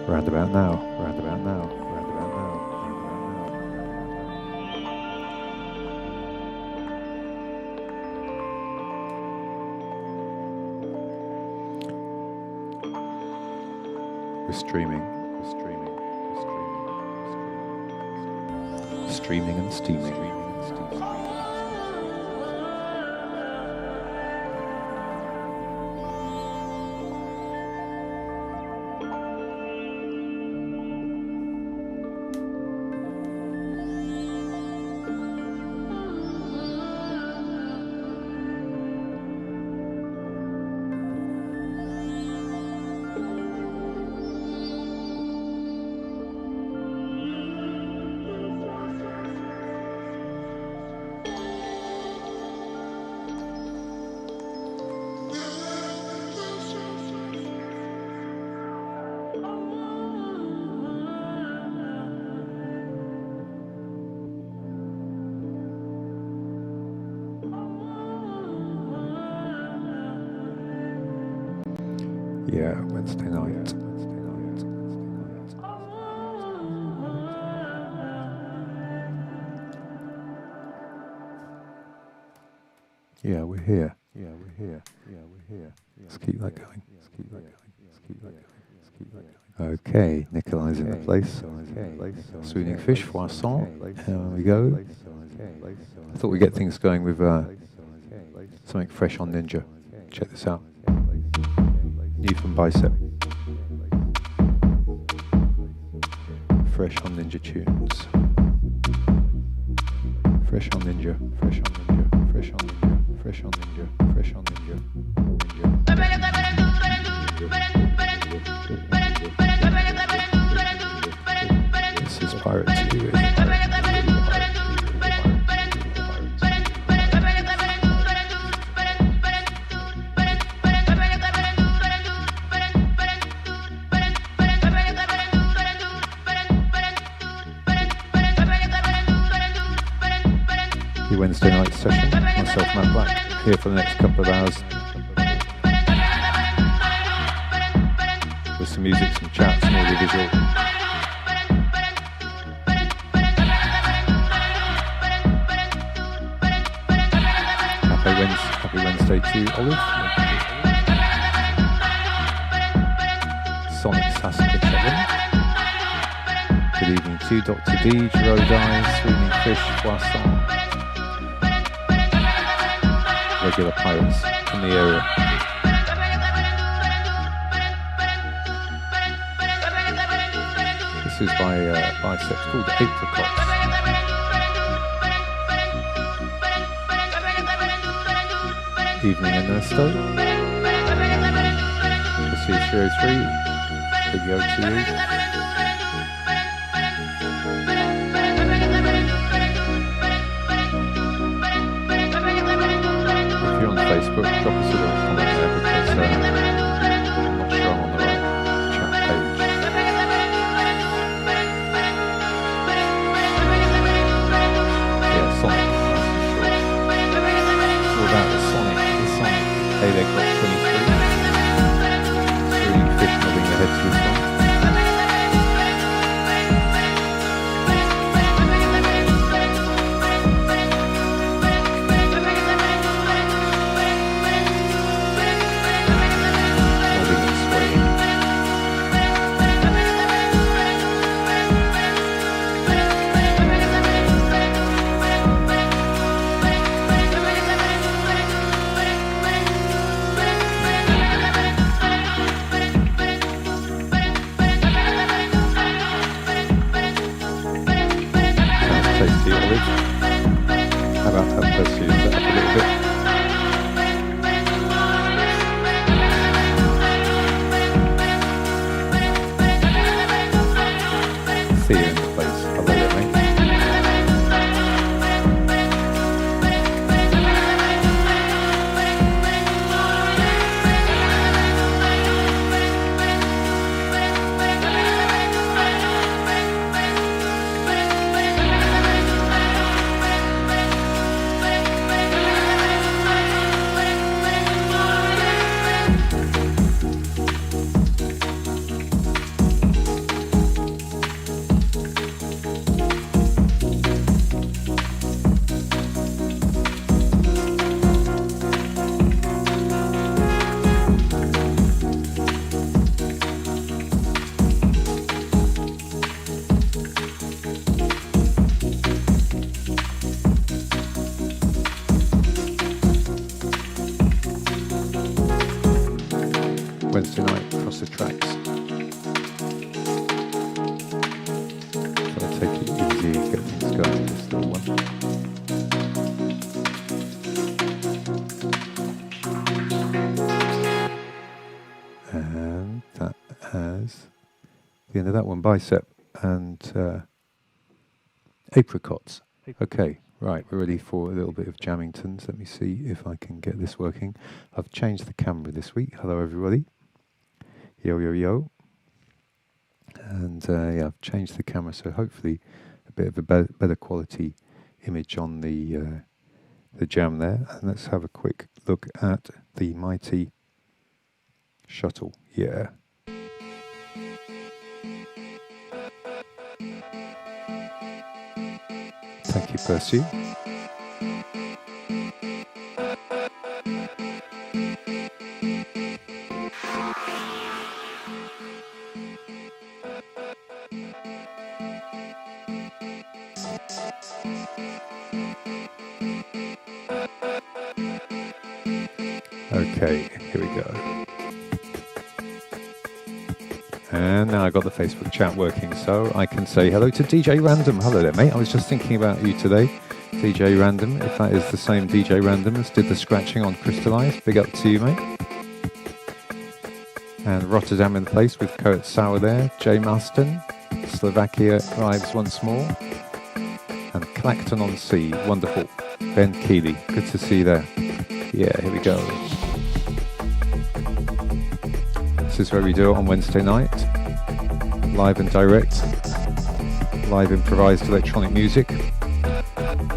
Round about now, round about now, round about now, round about now. We're streaming, we're streaming, we're streaming, we're streaming and steaming. Yeah, Wednesday night. Yeah, we're here. Yeah, we're here. Yeah, we're here. Let's keep that going. Let's keep that going. Let's keep that going. Let's keep that going. Okay, Nikolai's in the place. Swooning Fish, Poisson. Here we go. I thought we'd get things going with something fresh on Ninja. Check this out. New from Bicep. Fresh on Ninja tunes. Fresh on Ninja. Fresh on Ninja. Fresh on Ninja. Fresh on Ninja. Fresh on Ninja. This is Pirate TV. Wednesday night session. Myself, Matt Black, here for the next couple of hours with some music, some chat, some audio visual. Happy Wednesday to Olive. Sonic Sassacre Kevin. Good evening to Dr. D, Gerodai, Sweeney Fish, Poisson. Regular pirates in the area. This is by Biceps called Apricots. Evening in Ernesto. This is 303. Video to you. Facebook, drop us a little comment there because I'm not sure I'm on the right chat page. Yeah, Sonic, that's for sure. It's all about the Sonic. Hey, they've got 23. Swooning Fish nodding their heads to this one. across the tracks. So I'll take it easy, get things going with this little one. And that has the end of that one, Bicep and Apricots. Okay, right, we're ready for a little bit of Jammingtons. Let me see if I can get this working. I've changed the camera this week. Hello, everybody. Yo, yo, yo. And yeah, I've changed the camera, so hopefully a bit of a better quality image on the jam there. And let's have a quick look at the mighty shuttle. Yeah. Thank you, Percy. Okay, here we go. And now I got the Facebook chat working, so I can say hello to DJ Random. Hello there, mate. I was just thinking about you today, DJ Random. If that is the same DJ Random as did the scratching on Crystallize, big up to you, mate. And Rotterdam in the place with Coet Sauer there. Jay Marston, Slovakia arrives once more. And Clacton on Sea, wonderful. Ben Keeley, good to see you there. Yeah, here we go. This is where we do it on Wednesday night. Live and direct. Live improvised electronic music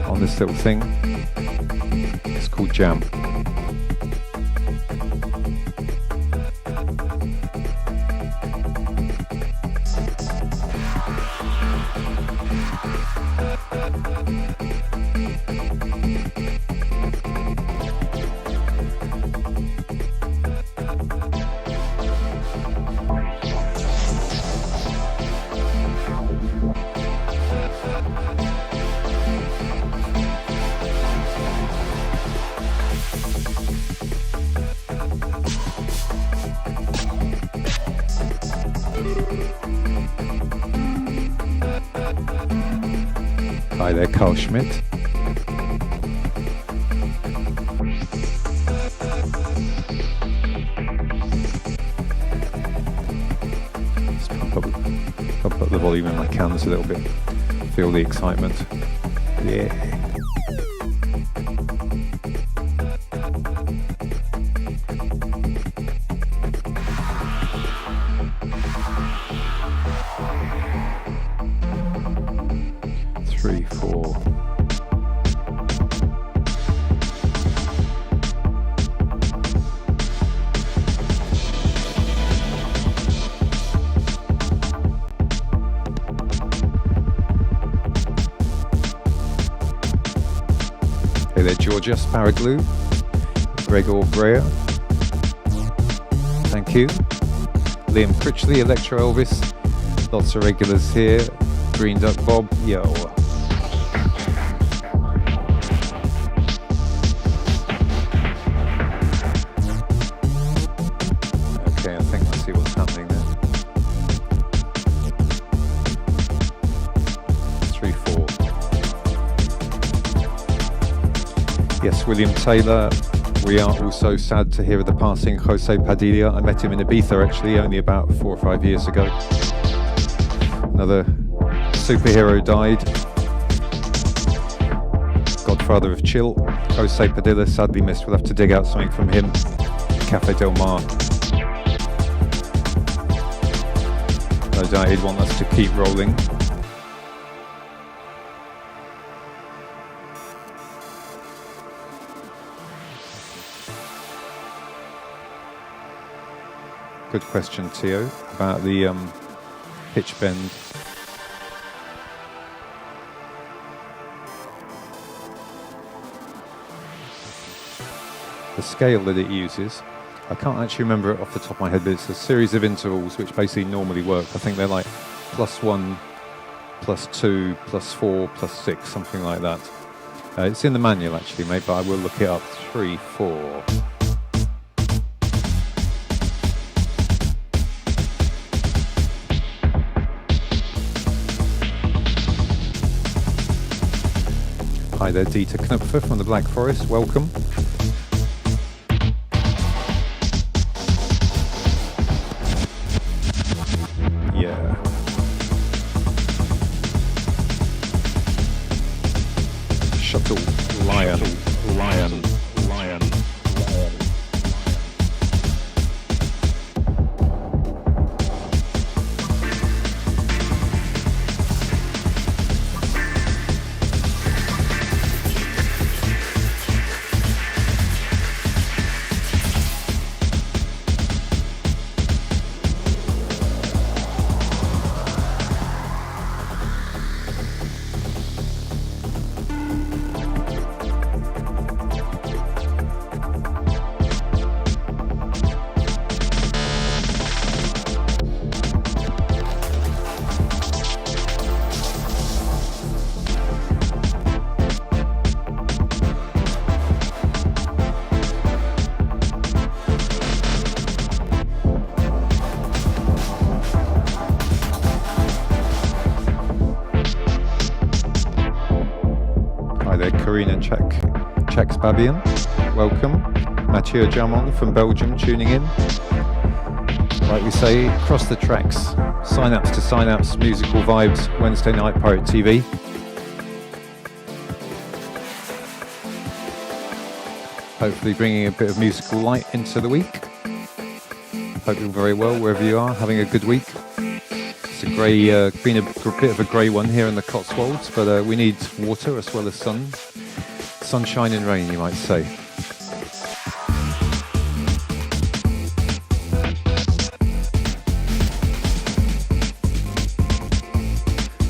on this little thing. It's called Jam. Hi there, Carl Schmidt. Let's pump up the volume in my cans a little bit. Feel the excitement. Yeah. Georgia Sparaglu, Gregor Brea, thank you. Liam Critchley, Electro Elvis, lots of regulars here. Green Duck Bob, yo. Okay, I think I see what's happening there. 3-4. Yes, William Taylor. We are also sad to hear of the passing of Jose Padilla. I met him in Ibiza actually only about 4 or 5 years ago. Another superhero died. Godfather of Chill. Jose Padilla, sadly missed. We'll have to dig out something from him. Cafe Del Mar. No doubt he'd want us to keep rolling. Good question, Theo, about the pitch bend. The scale that it uses, I can't actually remember it off the top of my head, but it's a series of intervals which basically normally work. I think they're like +1, +2, +4, +6, something like that. It's in the manual actually, mate, but I will look it up. 3, 4. Hi there, Dieter Knupfer from the Black Forest. Welcome. Yeah. Shuttle Lion. Lion. Lion. Karina Czechs-Babian, welcome. Mathieu Jamon from Belgium tuning in. Like we say, across the tracks, Synapse to Synapse, musical vibes, Wednesday night Pirate TV. Hopefully bringing a bit of musical light into the week. Hope you're very well wherever you are, having a good week. It's a grey, been a bit of a grey one here in the Cotswolds, but we need water as well as sunshine and rain, you might say.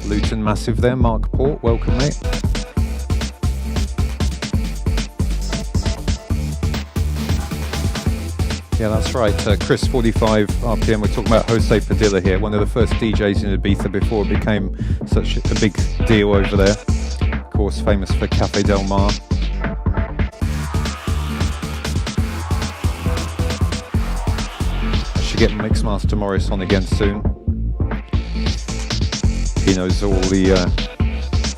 Luton Massive there, Mark Port, welcome mate. Yeah, that's right. Chris 45 RPM. We're talking about Jose Padilla here, one of the first DJs in Ibiza before it became such a big deal over there. Of course, famous for Cafe Del Mar. I should get Mixmaster Morris on again soon. He knows all the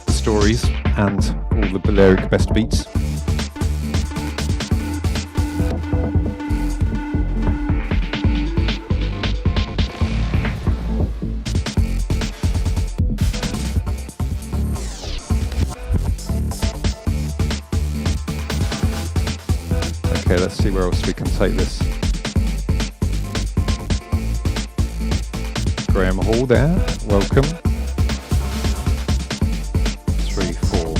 stories and all the Balearic best beats. Okay, let's see where else we can take this. Graham Hall there, welcome. 3, 4.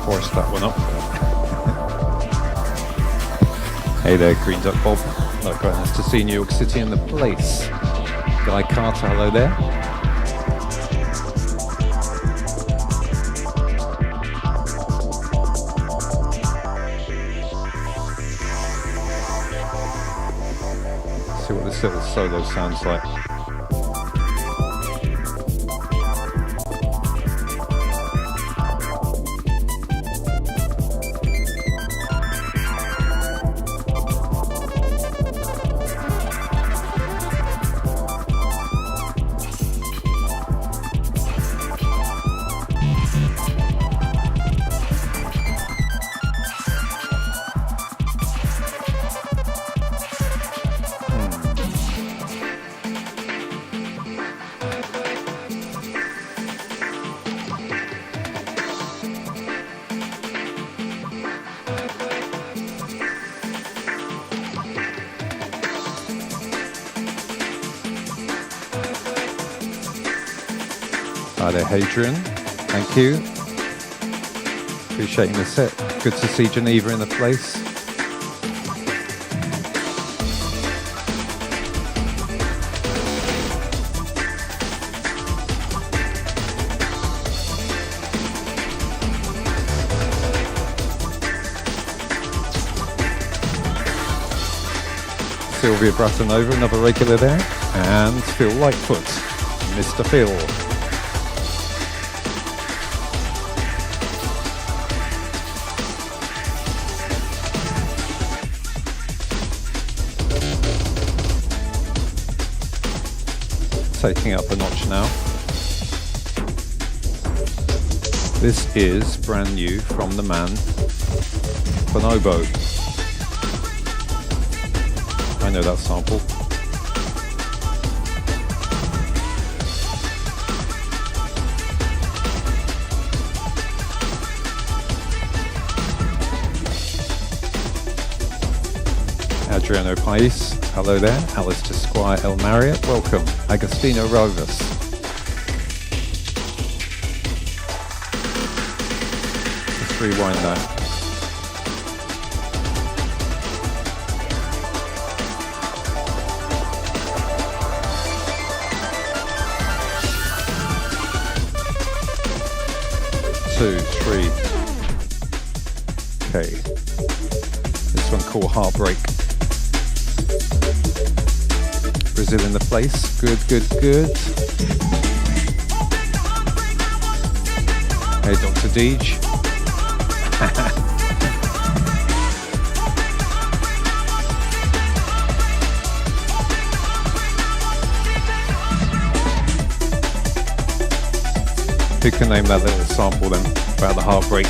Force that one up. Hey there, Green Duck Bob. Look, right, nice to see New York City in the place. Guy Carter, hello there. See what this little solo sounds like. Hi there, Hadrian. Thank you. Appreciating the set. Good to see Geneva in the place. Sylvia Brattanova, another regular there. And Phil Lightfoot, Mr. Phil. Taking up a notch now. This is brand new from the man Bonobo. I know that sample. Adriano Pais, hello there. Alistair Squire El Marriott, welcome. Agostino Rovas. Let's rewind that. Two, three. Okay. This one called Heartbreak. Brazil in the place. Good, good, good. Hey, Dr. Deej. Who can name that little sample then about the heartbreak?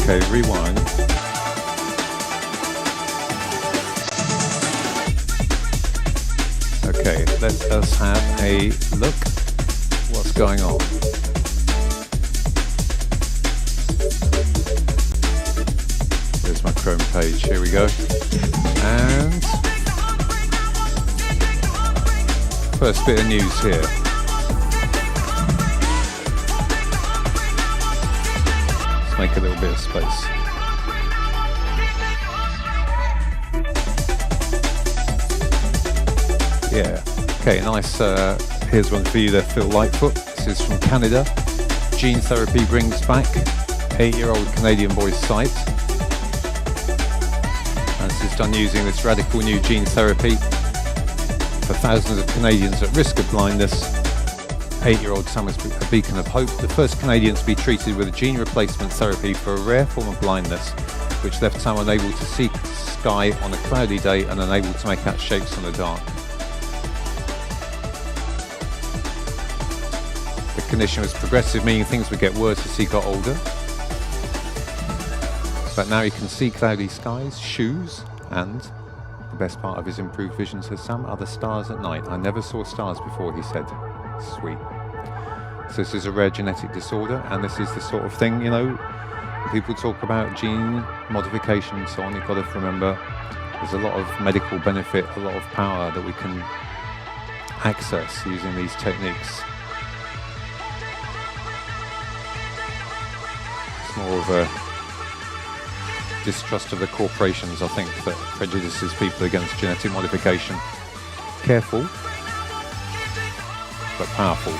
Okay, rewind. Okay, let us have a look what's going on. There's my Chrome page, here we go. And first bit of news here. Make a little bit of space. Yeah. Okay, nice. Here's one for you there, Phil Lightfoot. This is from Canada. Gene Therapy brings back 8-year-old Canadian boy's sight. And this is done using this radical new gene therapy for thousands of Canadians at risk of blindness. 8-year-old Sam is a beacon of hope, the first Canadian to be treated with a gene replacement therapy for a rare form of blindness, which left Sam unable to see sky on a cloudy day and unable to make out shapes in the dark. The condition was progressive, meaning things would get worse as he got older. But now he can see cloudy skies, shoes, and the best part of his improved vision, says Sam, are the stars at night. I never saw stars before, he said. Sweet. So this is a rare genetic disorder, and this is the sort of thing, you know, people talk about gene modification and so on. You've got to remember there's a lot of medical benefit, a lot of power that we can access using these techniques. It's more of a distrust of the corporations, I think, that prejudices people against genetic modification. Careful, but powerful.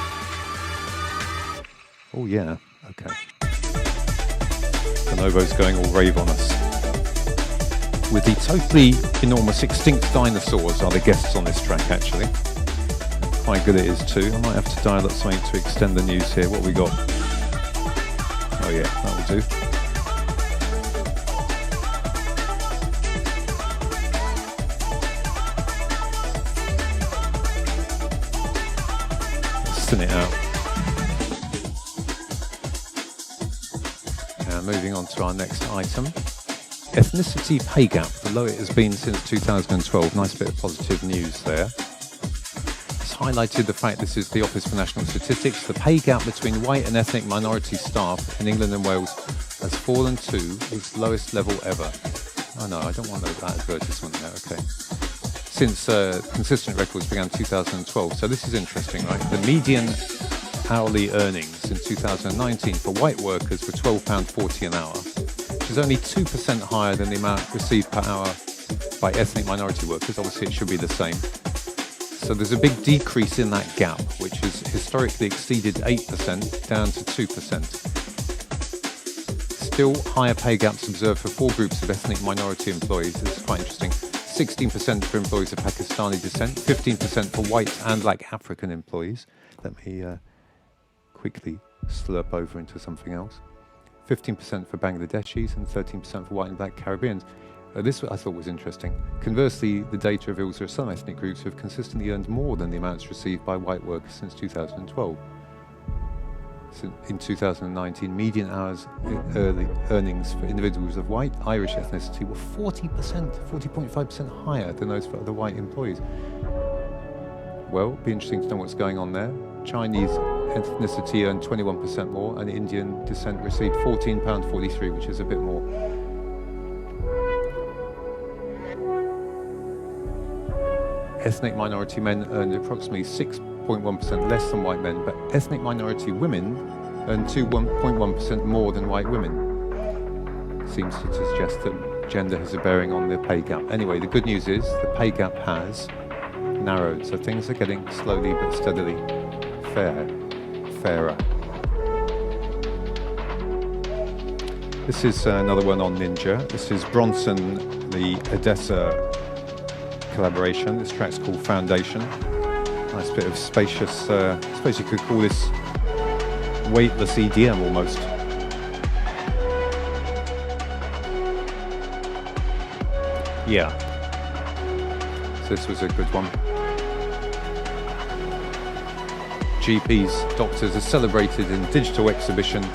Oh yeah, okay. Bonobo's going all rave on us. With the totally enormous extinct dinosaurs are the guests on this track, actually. Quite good it is too. I might have to dial up something to extend the news here. What we got? Oh yeah, that will do. Let's thin it out. Now moving on to our next item. Ethnicity pay gap, the low it has been since 2012. Nice bit of positive news there. It's highlighted the fact this is the Office for National Statistics. The pay gap between white and ethnic minority staff in England and Wales has fallen to its lowest level ever. Oh no, I don't want that advertisement there, okay. Since consistent records began in 2012. So this is interesting, right? The median hourly earnings in 2019 for white workers were £12.40 an hour, which is only 2% higher than the amount received per hour by ethnic minority workers. Obviously, it should be the same. So there's a big decrease in that gap, which has historically exceeded 8%, down to 2%. Still, higher pay gaps observed for 4 groups of ethnic minority employees. This is quite interesting. 16% for employees of Pakistani descent, 15% for white and black African employees. Let me quickly slurp over into something else. 15% for Bangladeshis and 13% for white and black Caribbeans. This I thought was interesting. Conversely, the data reveals there are some ethnic groups who have consistently earned more than the amounts received by white workers since 2012. In 2019, median hours earnings for individuals of white Irish ethnicity were 40.5% higher than those for other white employees. Well, it'd be interesting to know what's going on there. Chinese ethnicity earned 21% more, and Indian descent received £14.43, which is a bit more. Ethnic minority men earned approximately 6.1% less than white men, but ethnic minority women earned 2.1% more than white women. Seems to suggest that gender has a bearing on the pay gap. Anyway, the good news is the pay gap has narrowed, so things are getting slowly but steadily fairer. This is another one on Ninja. This is Bronson, the Odessa collaboration. This track's called Foundation. Nice bit of spacious, I suppose you could call this weightless EDM almost. Yeah. So this was a good one. GPs, doctors are celebrated in digital exhibition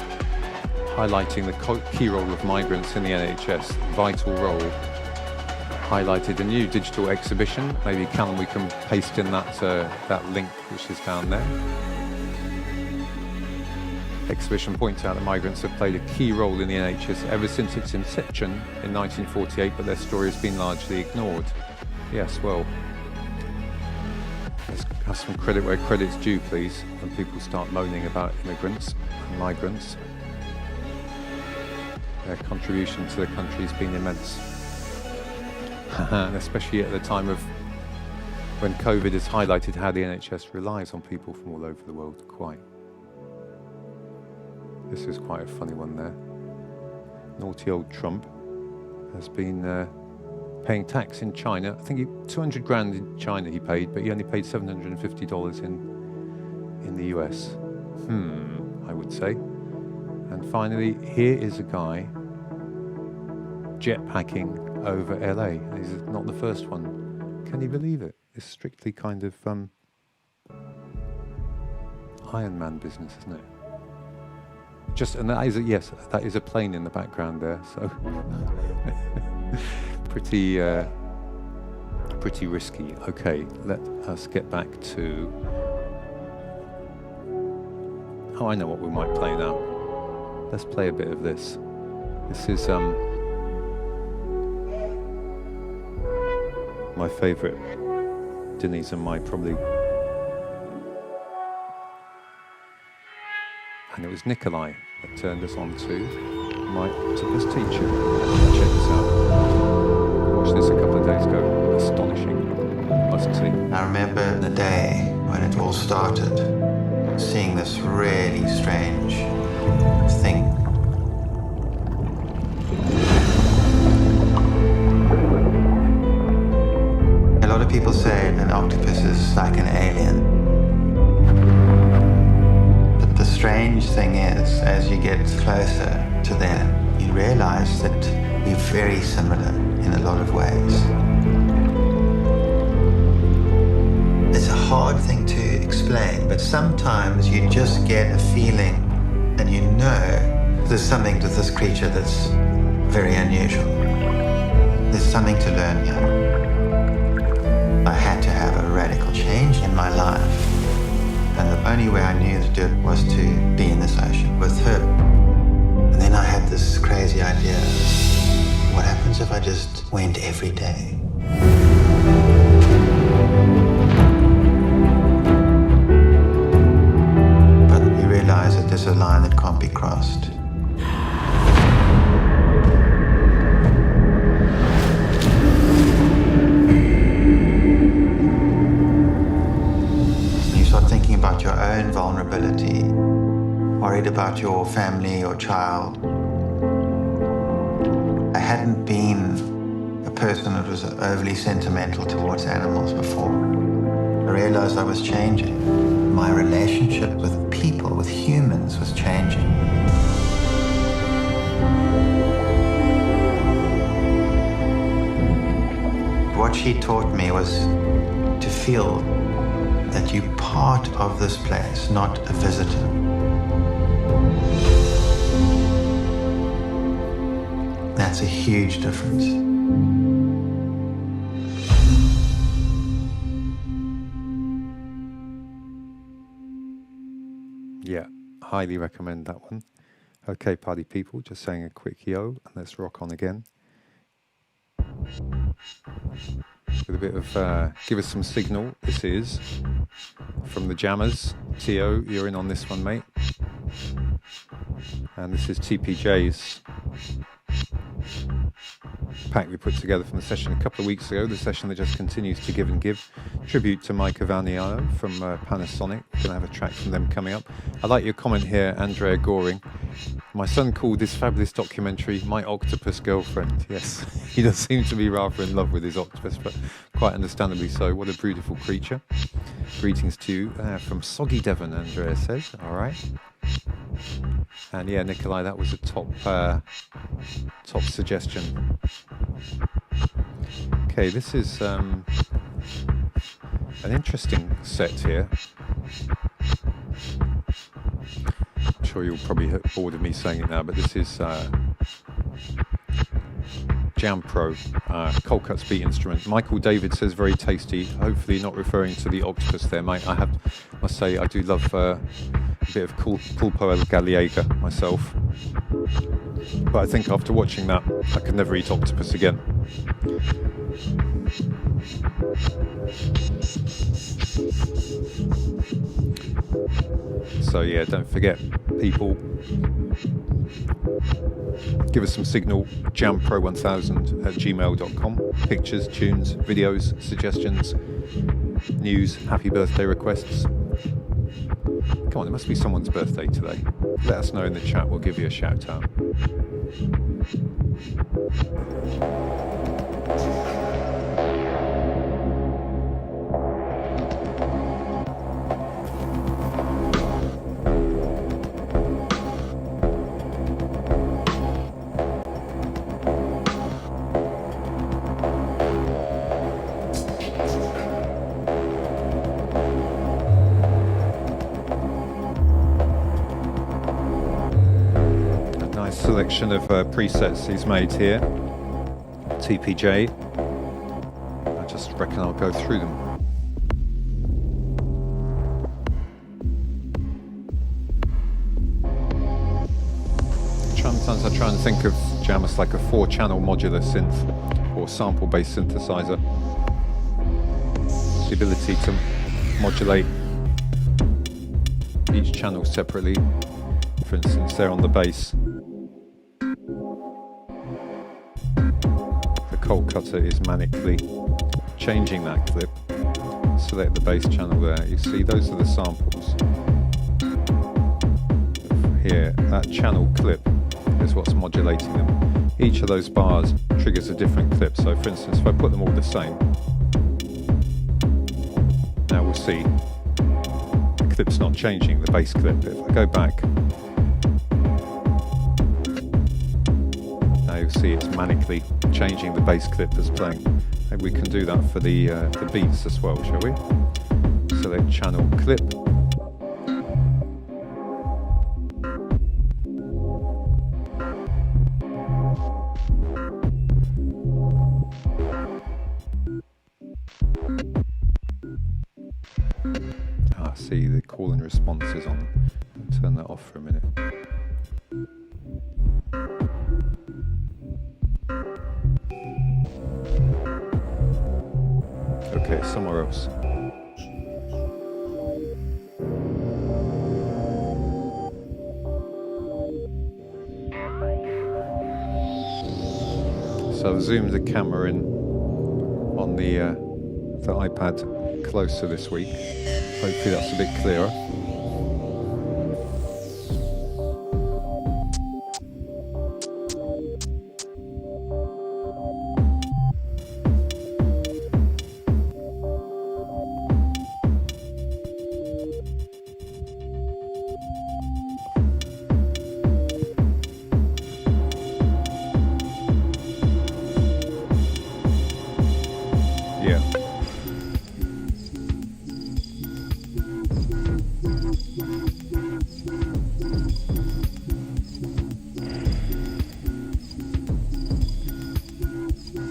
highlighting the key role of migrants in the NHS, vital role. Highlighted a new digital exhibition. Maybe Callum, we can paste in that link which is down there. Exhibition points out that migrants have played a key role in the NHS ever since its inception in 1948, but their story has been largely ignored. Yes, well, let's have some credit where credit's due, please, when people start moaning about immigrants and migrants. Their contribution to the country has been immense. Especially at the time of when COVID has highlighted how the NHS relies on people from all over the world. This is quite a funny one there. Naughty old Trump has been paying tax in China. I think 200 grand in China he paid, but he only paid $750 in the US. I would say. And finally, here is a guy jetpacking over LA. He's not the first one. Can you believe it? It's strictly kind of Iron Man business, isn't it? And that is that is a plane in the background there. So pretty risky. Okay, let us get back to. Oh, I know what we might play now. Let's play a bit of this. This is my favourite, Denise and my probably was Nikolai that turned us on to my octopus teacher. Check this out. Watched this a couple of days ago. Astonishing, must see. I remember the day when it all started, seeing this really strange thing. A lot of people say an octopus is like an alien. But the strange thing is, as you get closer to them, you realize that we're very similar in a lot of ways. It's a hard thing to explain, but sometimes you just get a feeling and you know there's something to this creature that's very unusual. There's something to learn here. I had to have a radical change in my life, and the only way I knew to do it was to be in this ocean with her. And then I had this crazy idea. What happens if I just went every day? But you realize that there's a line that can't be crossed. You start thinking about your own vulnerability, worried about your family or child. I hadn't been a person that was overly sentimental towards animals before. I realized I was changing. My relationship with people, with humans, was changing. What she taught me was to feel that you're part of this place, not a visitor. That's a huge difference. Yeah, highly recommend that one. Okay, party people, just saying a quick yo, and let's rock on again. With a bit of, give us some signal. This is from the Jammers. Tio, you're in on this one, mate. And this is TPJ's pack we put together from the session a couple of weeks ago, the session that just continues to give and give. Tribute to Mike Avaniano from Panasonic. We're going to have a track from them coming up. I like your comment here, Andrea Goring. My son called this fabulous documentary My Octopus Girlfriend. Yes, he does seem to be rather in love with his octopus, but quite understandably so. What a beautiful creature. Greetings to you from Soggy Devon, Andrea says. All right. And yeah, Nikolai, that was a top suggestion. Okay, this is an interesting set here. I'm sure you'll probably get bored of me saying it now, but this is Jam Pro, cold cuts beat instrument. Michael David says very tasty. Hopefully not referring to the octopus there, mate. I must say I do love a bit of pulpo alla gallega myself, but I think after watching that I could never eat octopus again. So yeah, don't forget, people, give us some signal, jampro1000@gmail.com. Pictures, tunes, videos, suggestions, news, happy birthday requests. Come on, it must be someone's birthday today. Let us know in the chat, we'll give you a shout out. Selection of presets he's made here, TPJ. I just reckon I'll go through them. Sometimes I try and think of Jammus like a 4-channel modular synth or sample-based synthesizer. The ability to modulate each channel separately For instance, there on the bass, the Cold Cutter is manically changing that clip. Select the bass channel there. You see, those are the samples. Here, that channel clip is what's modulating them. Each of those bars triggers a different clip. So for instance, if I put them all the same, now we'll see the clip's not changing, the bass clip. If I go back, now you'll see it's manically changing the bass clip that's playing. Maybe we can do that for the beats as well, shall we? Select channel clip. See the call and response is on. I'll turn that off for a minute. Okay, somewhere else. So I've zoomed the camera in on the iPad closer this week. Hopefully that's a bit clearer.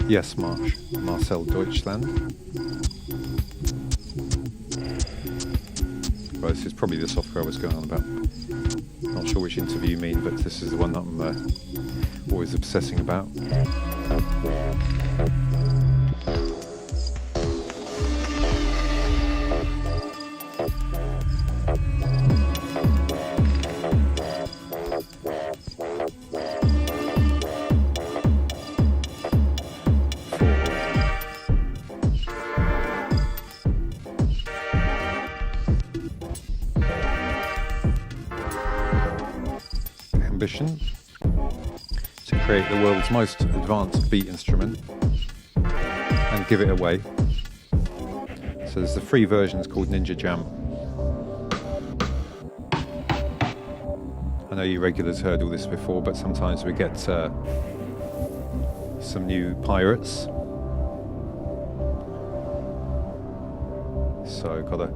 Yes, Marcel Deutschland. Well, this is probably the software I was going on about. Not sure which interview you mean, but this is the one that I'm always obsessing about. To create the world's most advanced beat instrument and give it away. So there's the free version, it's called Ninja Jam. I know you regulars heard all this before, but sometimes we get some new pirates. So gotta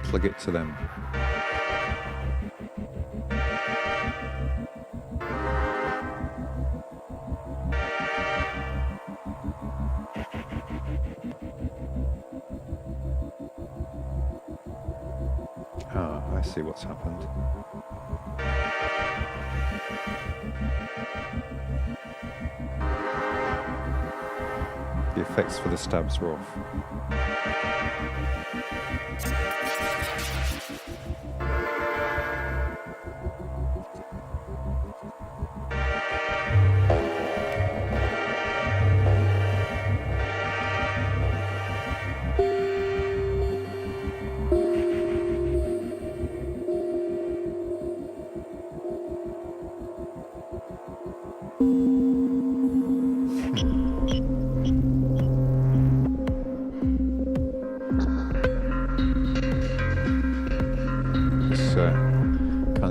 plug it to them. Ah, I see what's happened. The effects for the stabs were off.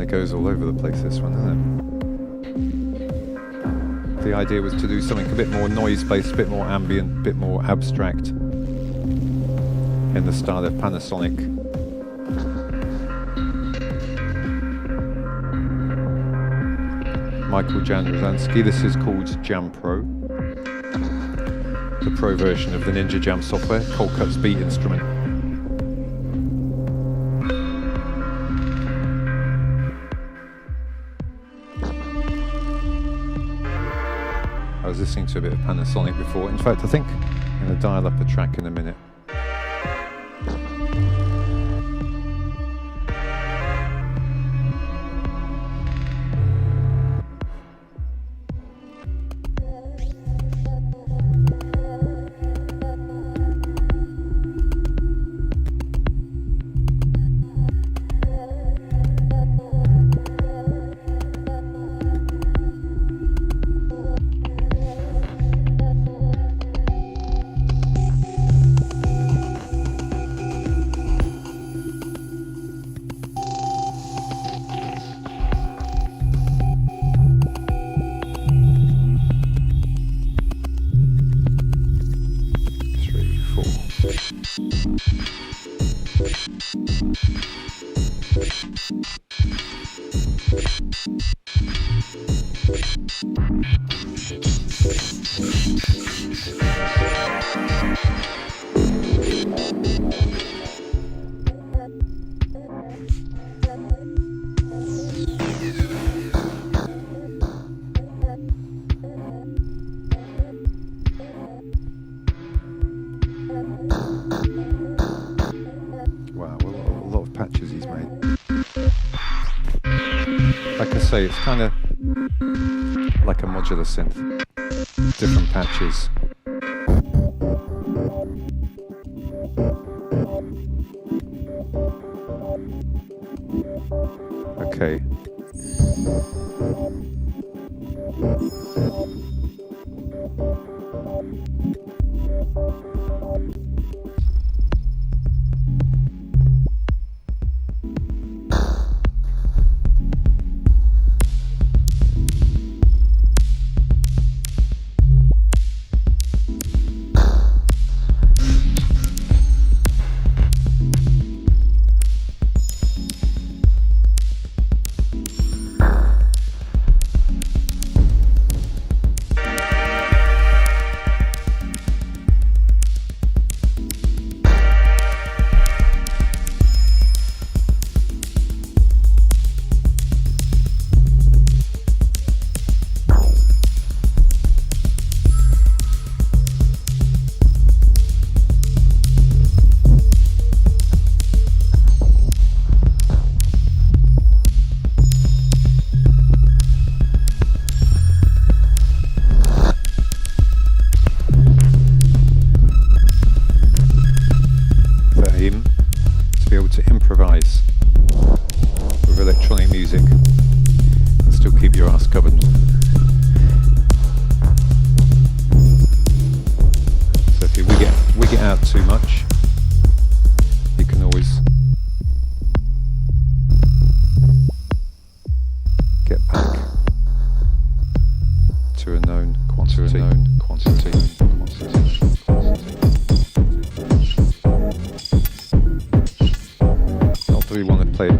Goes all over the place, this one, isn't it? The idea was to do something a bit more noise-based, a bit more ambient, a bit more abstract in the style of Panasonic. Michael Januszewski. This is called Jam Pro, the pro version of the Ninja Jam software, Cold Cut's beat instrument. was listening to a bit of Panasonic before. In fact, I think I'm going to dial up a track in a minute. It's kind of like a modular synth, different patches. Okay.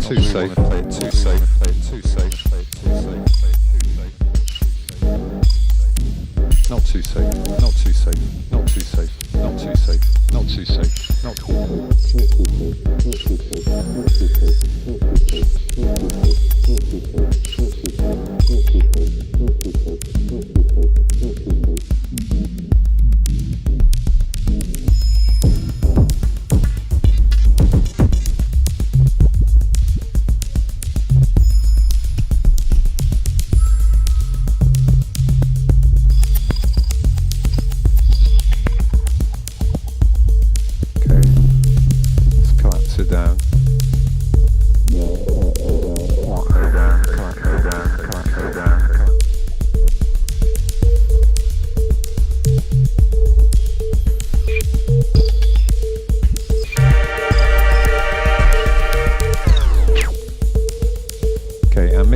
Too safe. Play it too safe. Play it too safe. Play it too safe. Play it too safe. Not too safe. Not too safe. Not too safe. Not too safe. Not too safe. Not cool.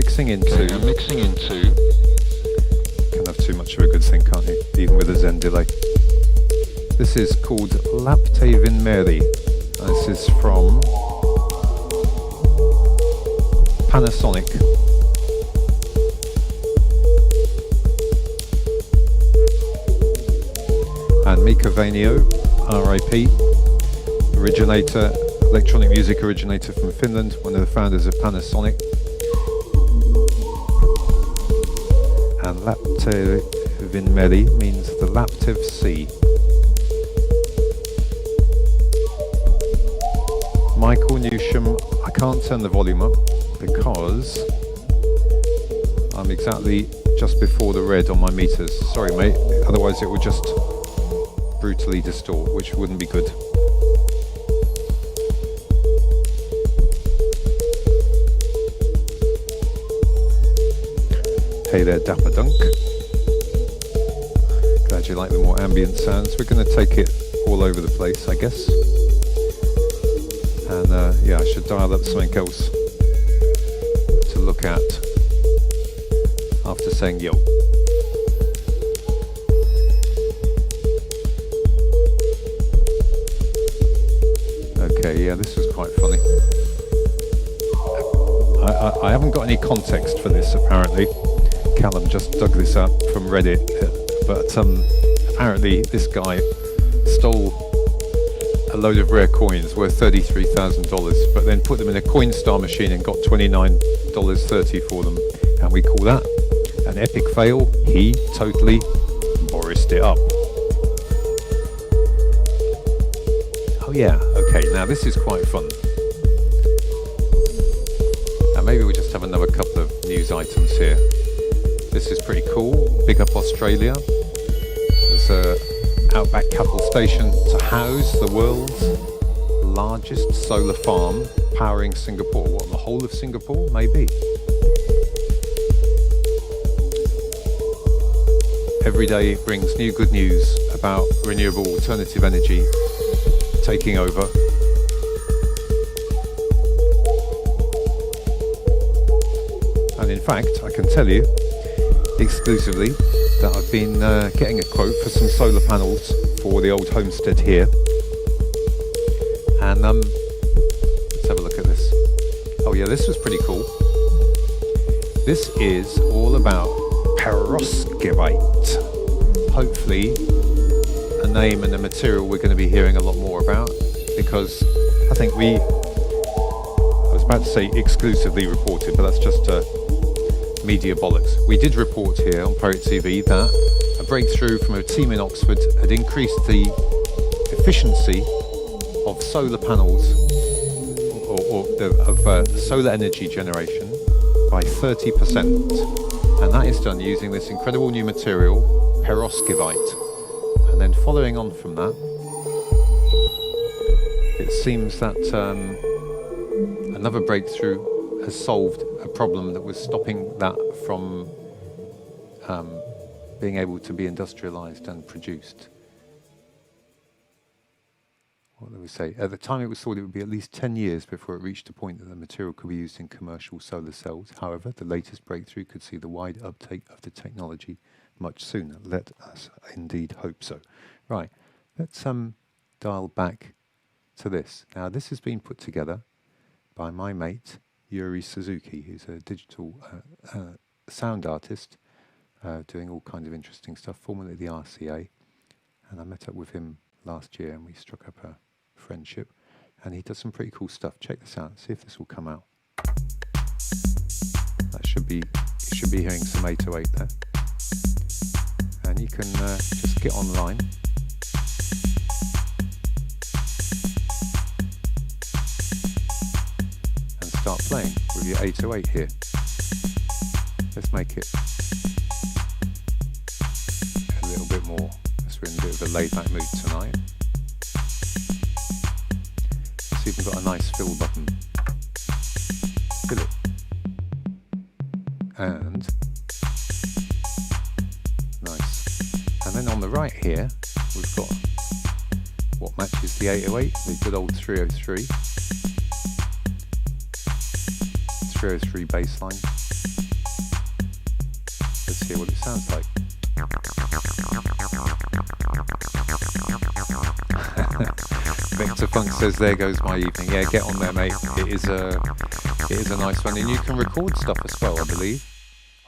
Mixing into can have too much of a good thing, can't you? Even with a Zen delay. This is called Laptavin Mary. This is from Panasonic. And Mika Vainio, RIP, originator, electronic music originator from Finland, one of the founders of Panasonic. And Laptavin Vinmeri means the Laptev Sea. Michael Newsham, I can't turn the volume up because I'm exactly just before the red on my meters. Sorry mate, otherwise it would just brutally distort, which wouldn't be good. Hey there Dapper Dunk. Glad you like the more ambient sounds. We're going to take it all over the place, I guess. And yeah, I should dial up something else to look at after saying yo. Okay, yeah, this was quite funny. I haven't got any context for this apparently. Callum just dug this up from Reddit, but apparently this guy stole a load of rare coins worth $33,000, but then put them in a Coinstar machine and got $29.30 for them. And we call that an epic fail. He totally Borised it up. Oh yeah, okay, now this is quite fun. Now maybe we'll just have another couple of news items here. This is pretty cool. Big up Australia. There's a Outback Cattle Station to house the world's largest solar farm powering Singapore. What, the whole of Singapore? Maybe. Every day brings new good news about renewable alternative energy taking over. And in fact, I can tell you exclusively that I've been getting a quote for some solar panels for the old homestead here. And let's have a look at this. Oh yeah, this was pretty cool. This is all about perovskite. Hopefully a name and a material we're going to be hearing a lot more about, because I think I was about to say exclusively reported, but that's just media bollocks. We did report here on Pirate TV that a breakthrough from a team in Oxford had increased the efficiency of solar panels of solar energy generation by 30%, and that is done using this incredible new material, perovskite. And then following on from that, it seems that another breakthrough has solved a problem that was stopping that from being able to be industrialized and produced. What do we say? At the time it was thought it would be at least 10 years before it reached a point that the material could be used in commercial solar cells. However, the latest breakthrough could see the wide uptake of the technology much sooner. Let us indeed hope so. Right, let's dial back to this. Now this has been put together by my mate Yuri Suzuki, who's a digital sound artist doing all kinds of interesting stuff, formerly the RCA. And I met up with him last year and we struck up a friendship. And he does some pretty cool stuff. Check this out, see if this will come out. That should be, you should be hearing some 808 there. And you can just get online. Start playing with your 808 here. Let's make it a little bit more, as we're in a bit of a laid back mood tonight. Let's see if we've got a nice fill button. Fill it. And nice. And then on the right here, we've got what matches the 808, the good old 303. 303 bass line. Let's hear what it sounds like. Victor Funk says, there goes my evening. Yeah, get on there, mate. It is a nice one. And you can record stuff as well, I believe.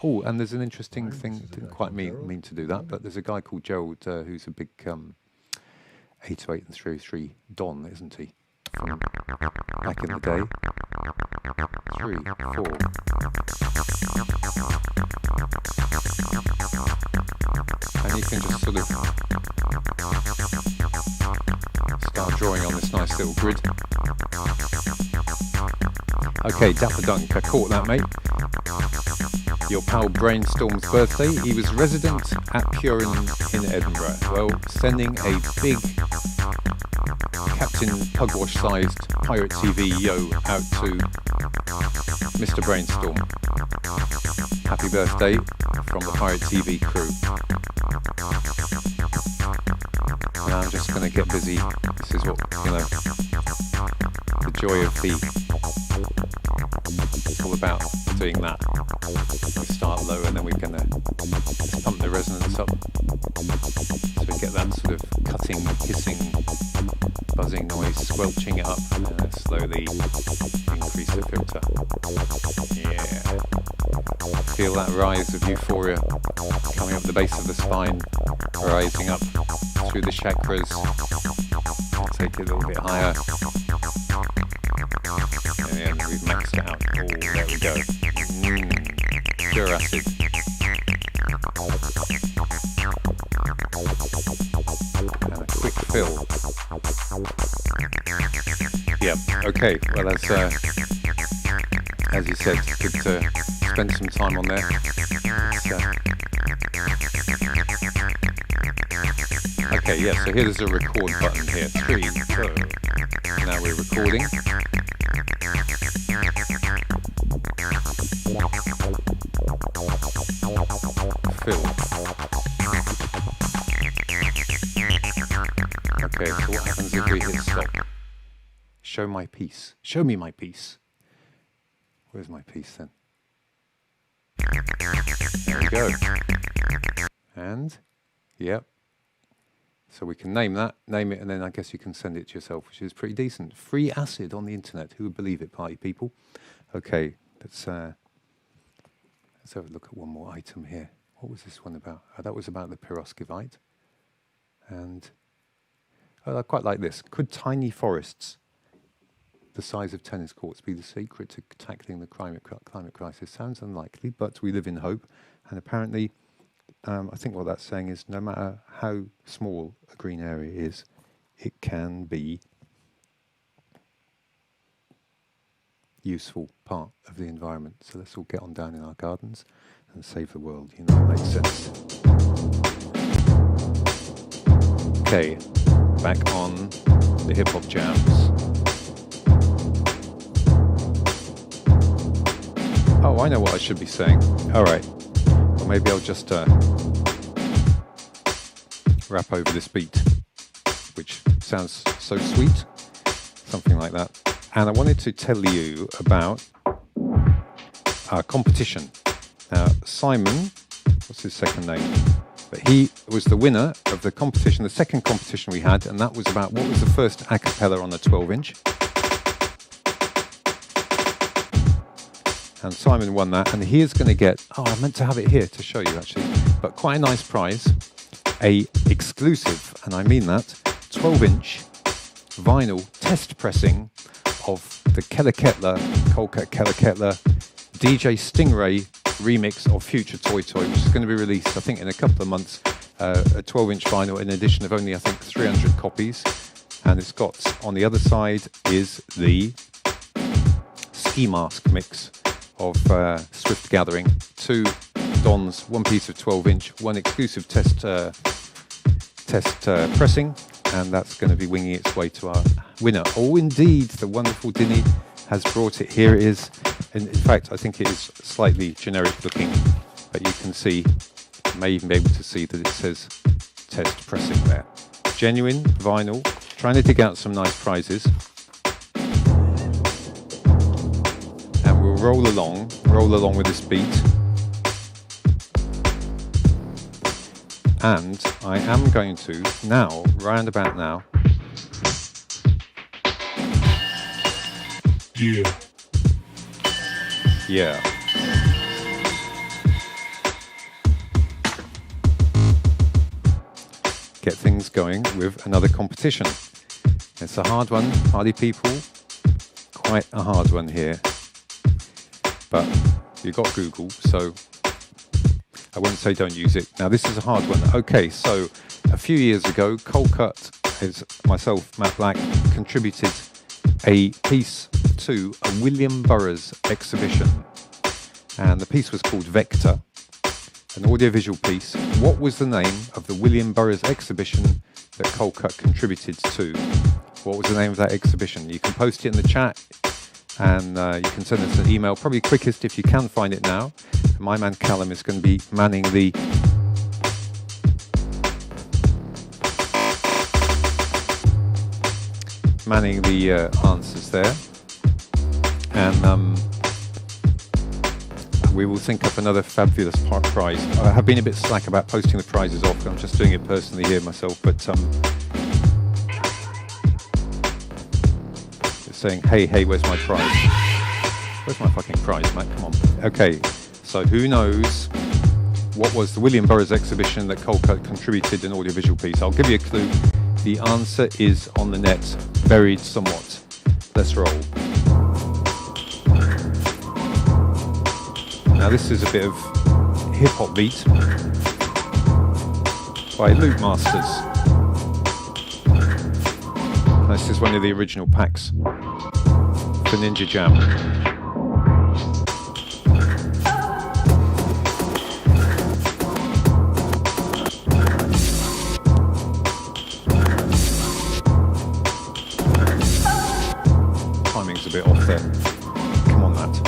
Oh, and there's an interesting thing, didn't quite mean to do that, but there's a guy called Gerald who's a big 808 and 303 Don, isn't he? From back in the day. 3, 4. can just sort of start drawing on this nice little grid. Okay, Dapper Dunk, I caught that, mate. Your pal Brainstorm's birthday. He was resident at Purin in Edinburgh. Well, sending a big Captain Pugwash-sized Pirate TV yo out to Mr. Brainstorm. Happy birthday from the Pirate TV crew. And I'm just going to get busy. This is what, the joy of the... It's all about doing that. We start low and then we're going to pump the resonance up. So we get that sort of cutting, hissing, buzzing noise, squelching it up, and then slowly increase the filter. Yeah. Feel that rise of euphoria coming up the base of the spine, rising up through the chakras. Take it a little bit higher. And we've maxed it out. Oh, there we go. Pure acid. And a quick fill. Yeah, okay. Well, as you said, good to spend some time on there. Okay, yeah, so here's a record button here. 3, 2. Now we're recording. Fill. Okay, so what happens if we hit stop? Show my piece. Show me my piece. Where's my piece then? There we go. And, yep. So we can name it, and then I guess you can send it to yourself, which is pretty decent. Free acid on the internet. Who would believe it, party people? Okay, let's have a look at one more item here. What was this one about? Oh, that was about the perovskite. And I quite like this. Could tiny forests, the size of tennis courts, be the secret to tackling the climate crisis? Sounds unlikely, but we live in hope. And apparently, I think what that's saying is no matter how small a green area is, it can be useful part of the environment. So let's all get on down in our gardens and save the world. It makes sense. Okay, back on the hip-hop jams. Oh, I know what I should be saying. All right. Or maybe I'll just rap over this beat, which sounds so sweet. Something like that. And I wanted to tell you about our competition. Now, Simon, what's his second name? But he was the winner of the competition, the second competition we had, and that was about what was the first a cappella on a 12-inch. And Simon won that, and he is going to get, I meant to have it here to show you actually, but quite a nice prize, a exclusive, and I mean that, 12-inch vinyl test pressing of the Keller Kettler, Kolka Keller Kettler DJ Stingray remix of Future Toy Toy, which is going to be released, I think, in a couple of months, a 12-inch vinyl in edition of only, I think, 300 copies, and it's got, on the other side, is the Ski Mask mix of Swift Gathering, 2 Dons, 1 piece of 12-inch, 1 exclusive test pressing, and that's going to be winging its way to our winner. Oh, indeed, the wonderful Dinny has brought it. Here it is. In fact, I think it is slightly generic looking, but you can see, you may even be able to see that it says test pressing there. Genuine vinyl, trying to dig out some nice prizes. Roll along with this beat, and I am going to now, round about now, yeah, get things going with another competition. It's a hard one, party people, quite a hard one here. But you've got Google, so I won't say don't use it. Now this is a hard one. Okay, so a few years ago, Coldcut, is myself, Matt Black, contributed a piece to a William Burroughs exhibition. And the piece was called Vector, an audiovisual piece. What was the name of the William Burroughs exhibition that Coldcut contributed to? What was the name of that exhibition? You can post it in the chat, and you can send us an email. Probably quickest if you can find it now. My man Callum is going to be manning the answers there, and we will think up another fabulous prize. I have been a bit slack about posting the prizes off. I'm just doing it personally here myself, but saying, hey, where's my prize? Where's my fucking prize, Matt? Come on. Okay, so who knows what was the William Burroughs exhibition that Coldcut contributed an audiovisual piece? I'll give you a clue. The answer is on the net, buried somewhat. Let's roll. Now this is a bit of hip-hop beat by Loop Masters. This is one of the original packs for Ninja Jam. Timing's a bit off there. Come on, Matt.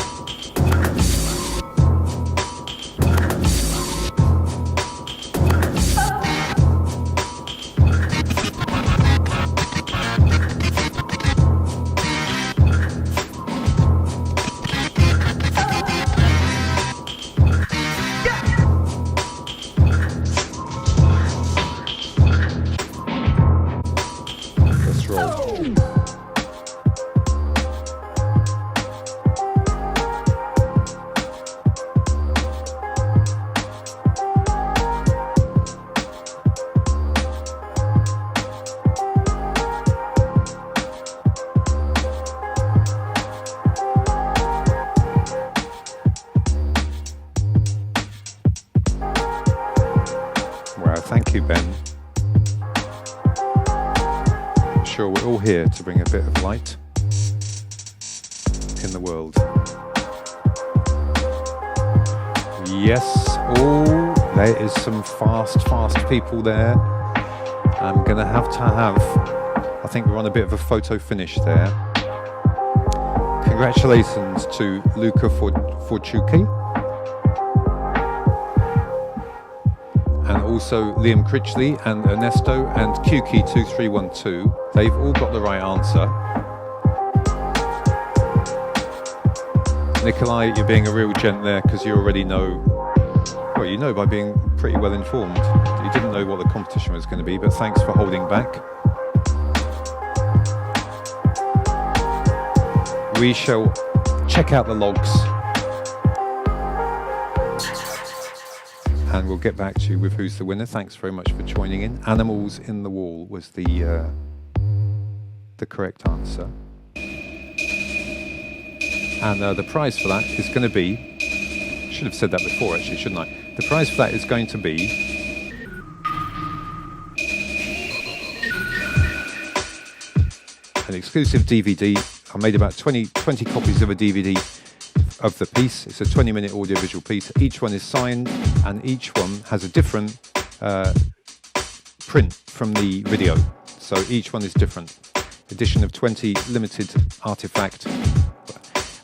Here to bring a bit of light in the world. Yes, there is some fast people there. I'm gonna have, I think we're on a bit of a photo finish there. Congratulations to Luca Forciucci. And also Liam Critchley and Ernesto and QKey2312. They've all got the right answer. Nikolai, you're being a real gent there because you already know, well, you know by being pretty well informed. You didn't know what the competition was going to be, but thanks for holding back. We shall check out the logs and we'll get back to you with who's the winner. Thanks very much for joining in. Animals in the Wall was the correct answer. And the prize for that is going to be, should have said that before actually, shouldn't I? The prize for that is going to be an exclusive DVD. I made about 20 copies of a DVD of the piece. It's a 20-minute audiovisual piece. Each one is signed and each one has a different print from the video. So each one is different. Edition of 20 limited artifact.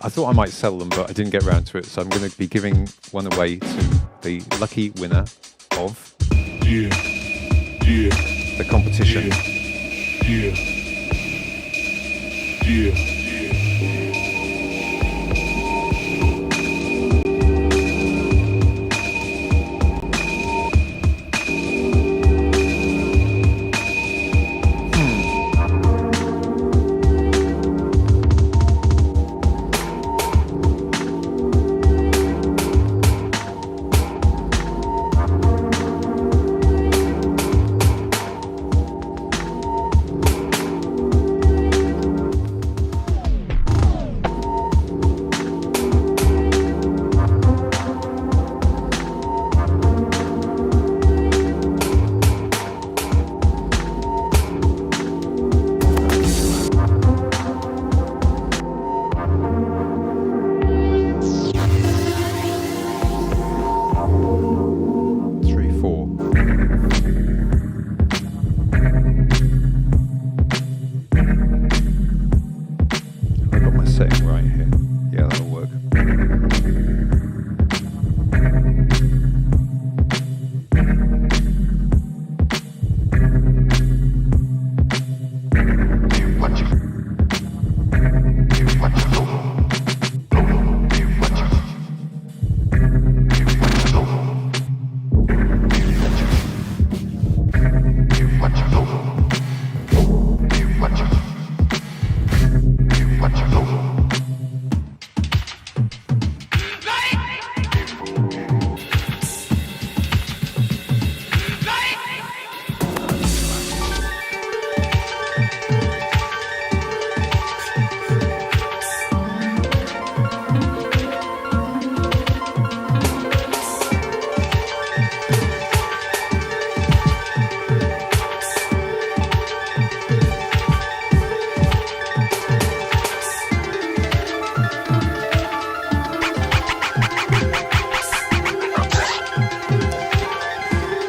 I thought I might sell them, but I didn't get around to it. So I'm going to be giving one away to the lucky winner of the competition.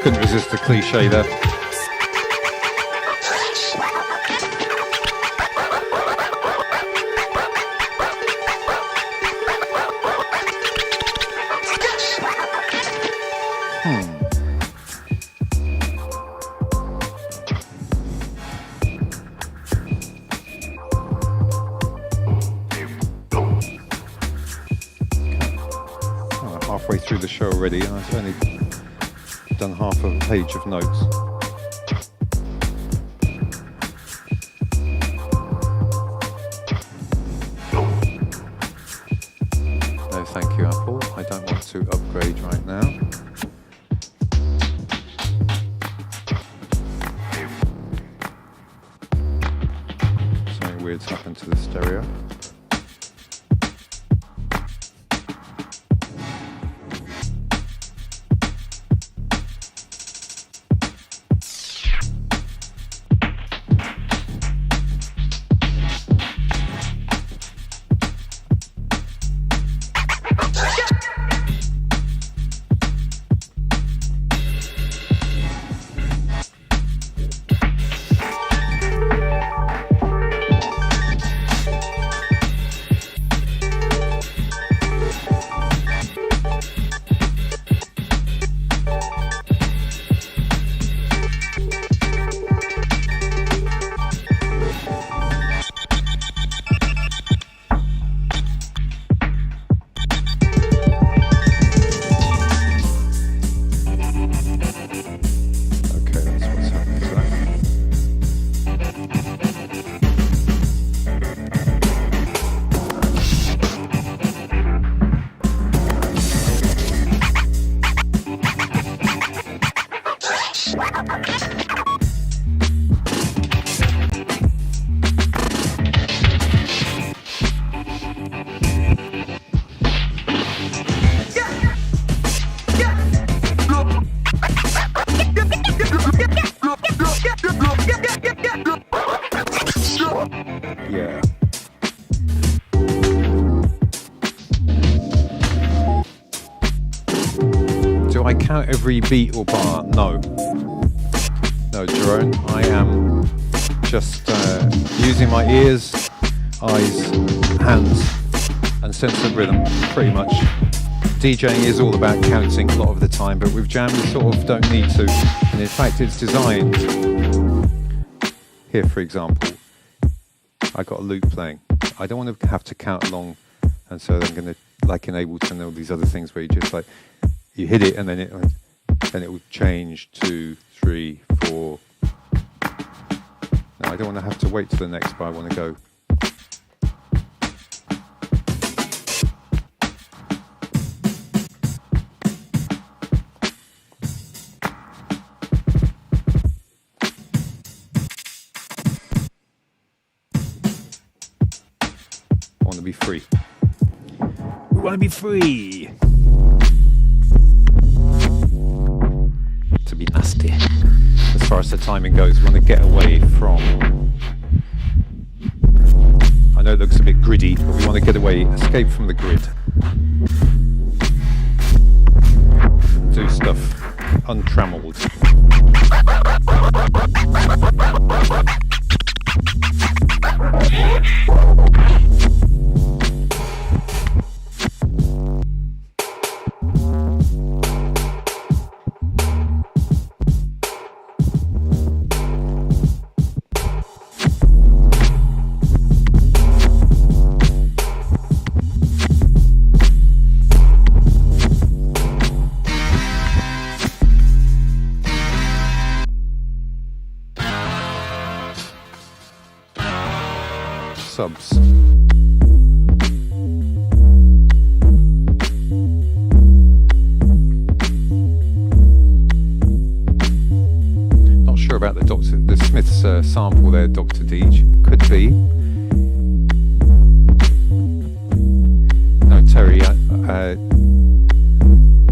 Couldn't resist the cliche there. Halfway through the show already, and I've only done half a page of notes. No, thank you, Apple. I don't want to upgrade right now. Something weird's happened to the stereo. Every beat or bar? No, Jerome. I am just using my ears, eyes, hands, and sense of rhythm. Pretty much. DJing is all about counting a lot of the time, but with jam you sort of don't need to. And in fact, it's designed. Here, for example, I got a loop playing. I don't want to have to count along, and so I'm going to like in Ableton and all these other things where you just like you hit it and then it will change 2, 3, 4. No, I don't want to have to wait till the next bar. I want to go. I want to be free. We want to be free. To be nasty. As far as the timing goes, we want to get away from. I know it looks a bit gritty, but we want to get away, escape from the grid. Do stuff untrammeled. subs. Not sure about the Smiths sample there, Dr. Deej. Could be. No, Terry,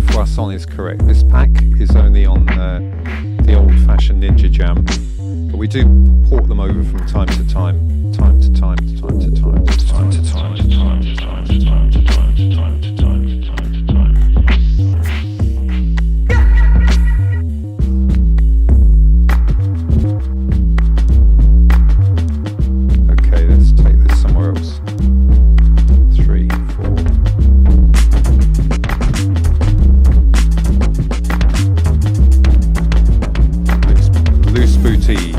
Froisson is correct. This pack is only on the old-fashioned Ninja Jam, but we do port them over from time to time. Okay, let's take this somewhere else. 3, 4. Loose booty.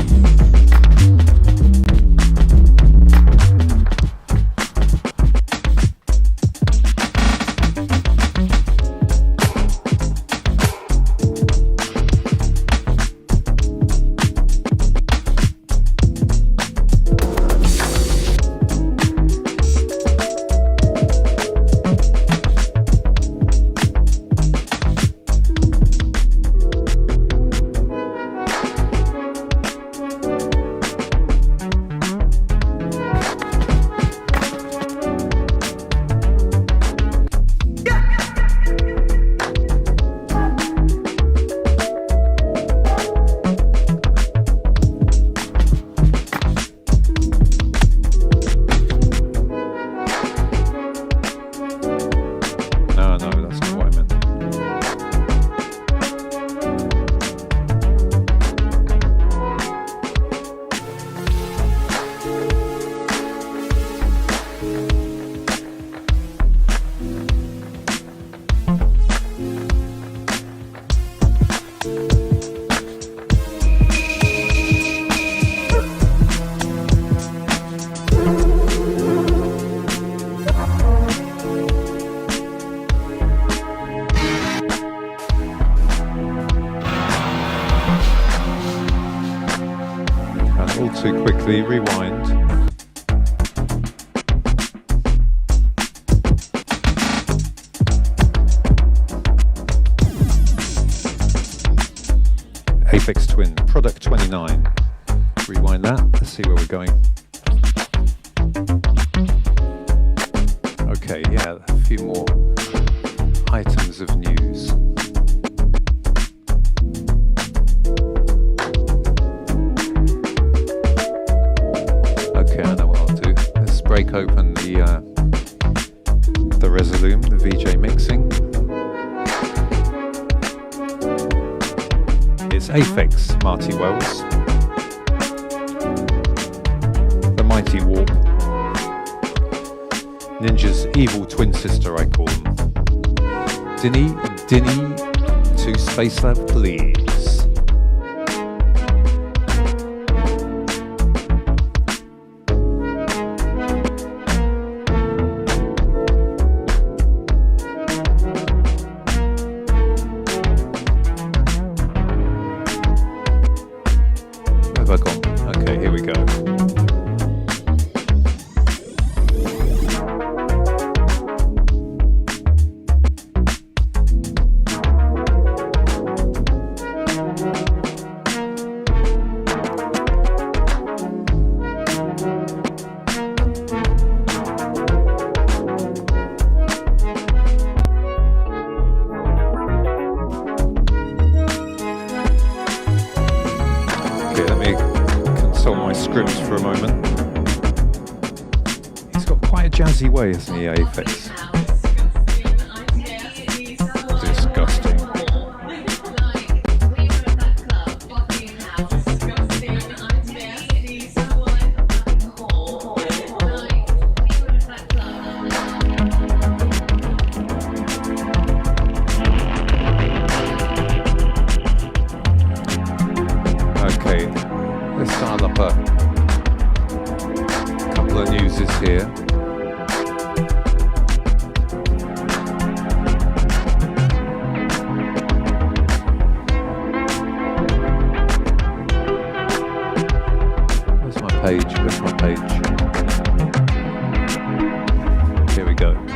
Too quickly, rewind. Aphex Twin, product 29. Rewind that, let's see where we're going. Okay, yeah, a few more items of news. Okay, I know what I'll do. Let's break open the Resolume, the VJ mixing. It's Aphex Marty Wells, the Mighty Warp, Ninja's evil twin sister, I call them. Dinny to Spacelab, please. Okay, here we go. Okay, let me consult my scripts for a moment. He's got quite a jazzy way, isn't he, Aphex? Disgusting. Okay, let's start up a couple of newses here. Where's my page? alert.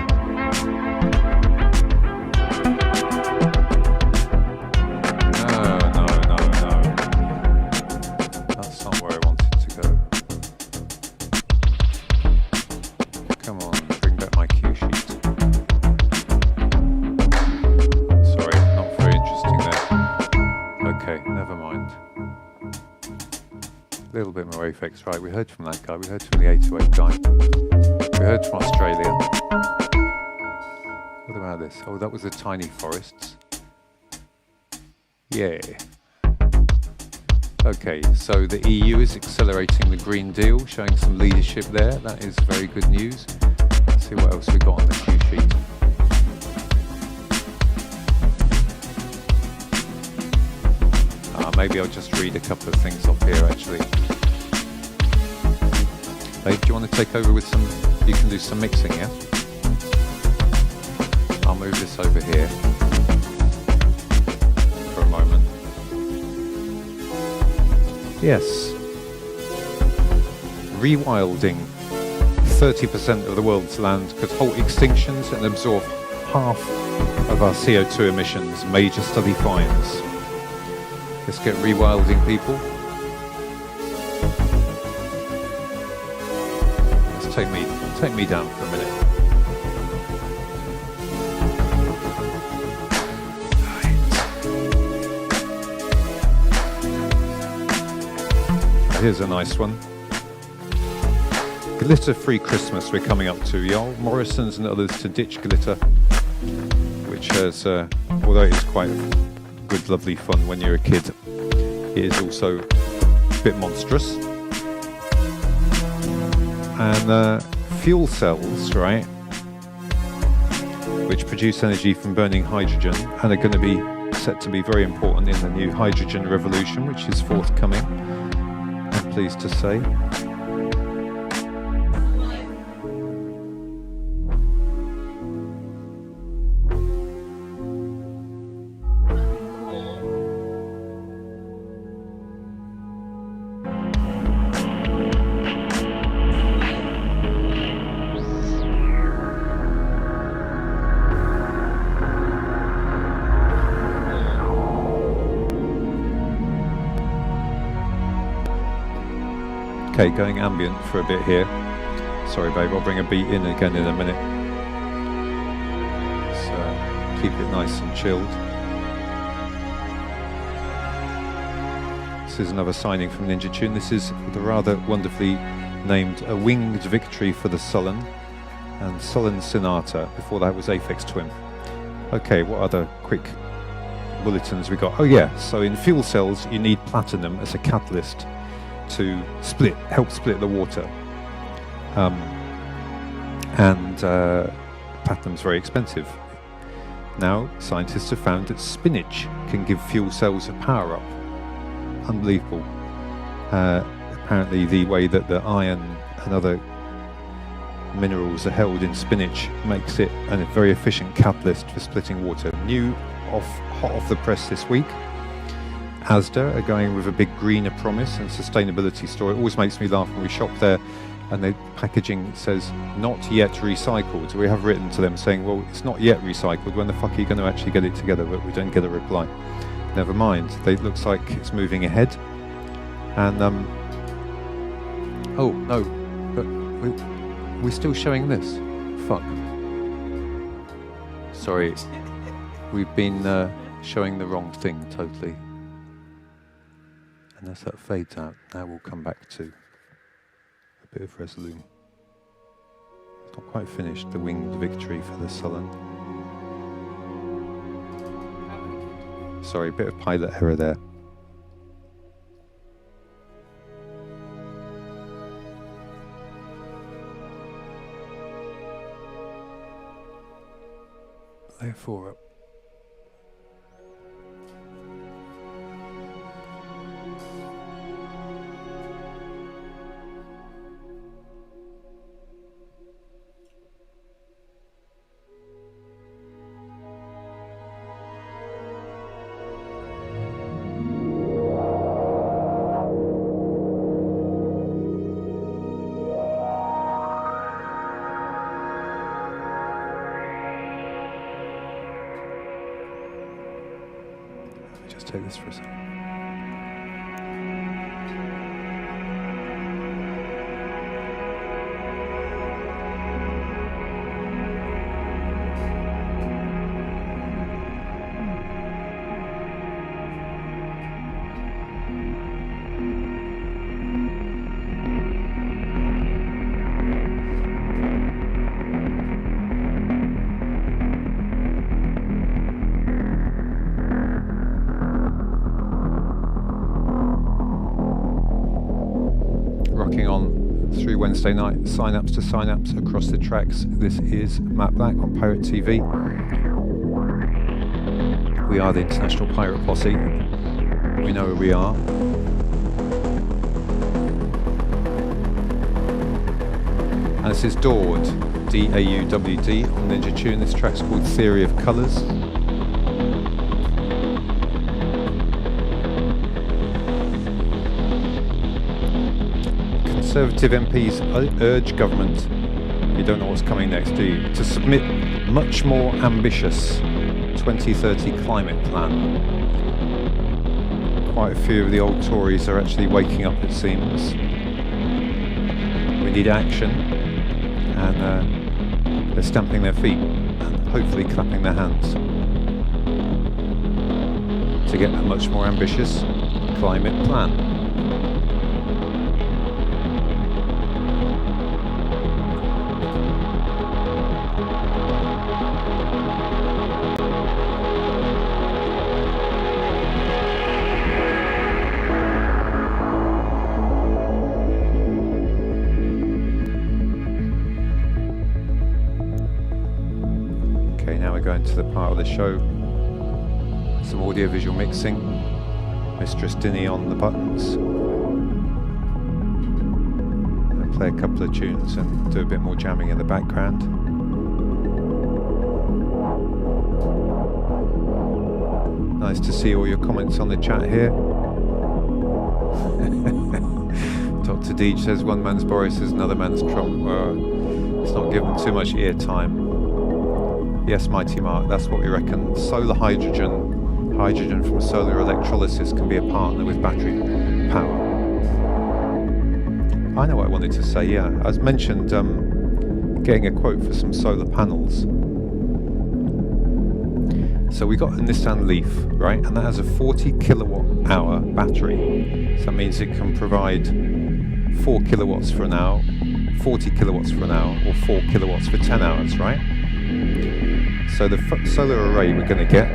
No. That's not where I wanted to go. Come on, bring back my cue sheet. Sorry, not very interesting there. Okay, never mind. A little bit more effects, right? We heard from that guy, we heard from the 808 guy. We heard from Australia. What about this? Oh, that was the tiny forests. Yeah. Okay, so the EU is accelerating the Green Deal, showing some leadership there. That is very good news. Let's see what else we got on the cue sheet. Maybe I'll just read a couple of things off here, actually. Dave, do you want to take over with some... You can do some mixing, yeah? I'll move this over here for a moment. Yes. Rewilding. 30% of the world's land could halt extinctions and absorb half of our CO2 emissions. Major study finds. Let's get rewilding, people. Let's take me down for a minute. Right. Here's a nice one. Glitter-free Christmas we're coming up to, y'all. Morrison's and others to ditch glitter, which has, although it is quite good, lovely fun when you're a kid, it is also a bit monstrous. And fuel cells, right, which produce energy from burning hydrogen and are going to be set to be very important in the new hydrogen revolution, which is forthcoming, I'm pleased to say. Okay, going ambient for a bit here. Sorry, babe, I'll bring a beat in again in a minute. So keep it nice and chilled. This is another signing from Ninja Tune. This is the rather wonderfully named A Winged Victory for the Sullen and Sullen Sonata. Before that was Aphex Twin. Okay, what other quick bulletins we got? Oh yeah, so in fuel cells you need platinum as a catalyst to help split the water, and platinum's very expensive. Now scientists have found that spinach can give fuel cells a power up. Unbelievable. Apparently the way that the iron and other minerals are held in spinach makes it a very efficient catalyst for splitting water. Hot off the press this week, Asda are going with a big greener promise and sustainability story. It always makes me laugh when we shop there and the packaging says not yet recycled. We have written to them saying, well, it's not yet recycled. When the fuck are you going to actually get it together? But we don't get a reply. Never mind. It looks like it's moving ahead. And oh no, but we're still showing this. Fuck. Sorry, we've been showing the wrong thing totally. And as that fades out, now we'll come back to a bit of Resolume. It's not quite finished, the winged victory for the Sullen. Sorry, a bit of pilot error there. Layer 4 up. just take this for a second. Wednesday night sign-ups to sign-ups across the tracks. This is Matt Black on Pirate TV. We are the International Pirate Posse. We know where we are. And this is Dawd, D-A-U-W-D on Ninja Tune. This track's called Theory of Colours. Conservative MPs urge government, you don't know what's coming next, do you, to submit much more ambitious 2030 climate plan. Quite a few of the old Tories are actually waking up, it seems. We need action, and they're stamping their feet and hopefully clapping their hands to get a much more ambitious climate plan. To the part of the show, some audio-visual mixing, Mistress Dinny on the buttons. I'll play a couple of tunes and do a bit more jamming in the background. Nice to see all your comments on the chat here. Dr. Deej says one man's Boris is another man's Trump. It's not given too much ear time. Yes, Mighty Mark, that's what we reckon. Solar hydrogen from solar electrolysis can be a partner with battery power. I know what I wanted to say, yeah. I was mentioned getting a quote for some solar panels. So we got a Nissan Leaf, right? And that has a 40 kilowatt hour battery. So that means it can provide 4 kilowatts for an hour, 40 kilowatts for an hour, or 4 kilowatts for 10 hours, right? So the solar array we're going to get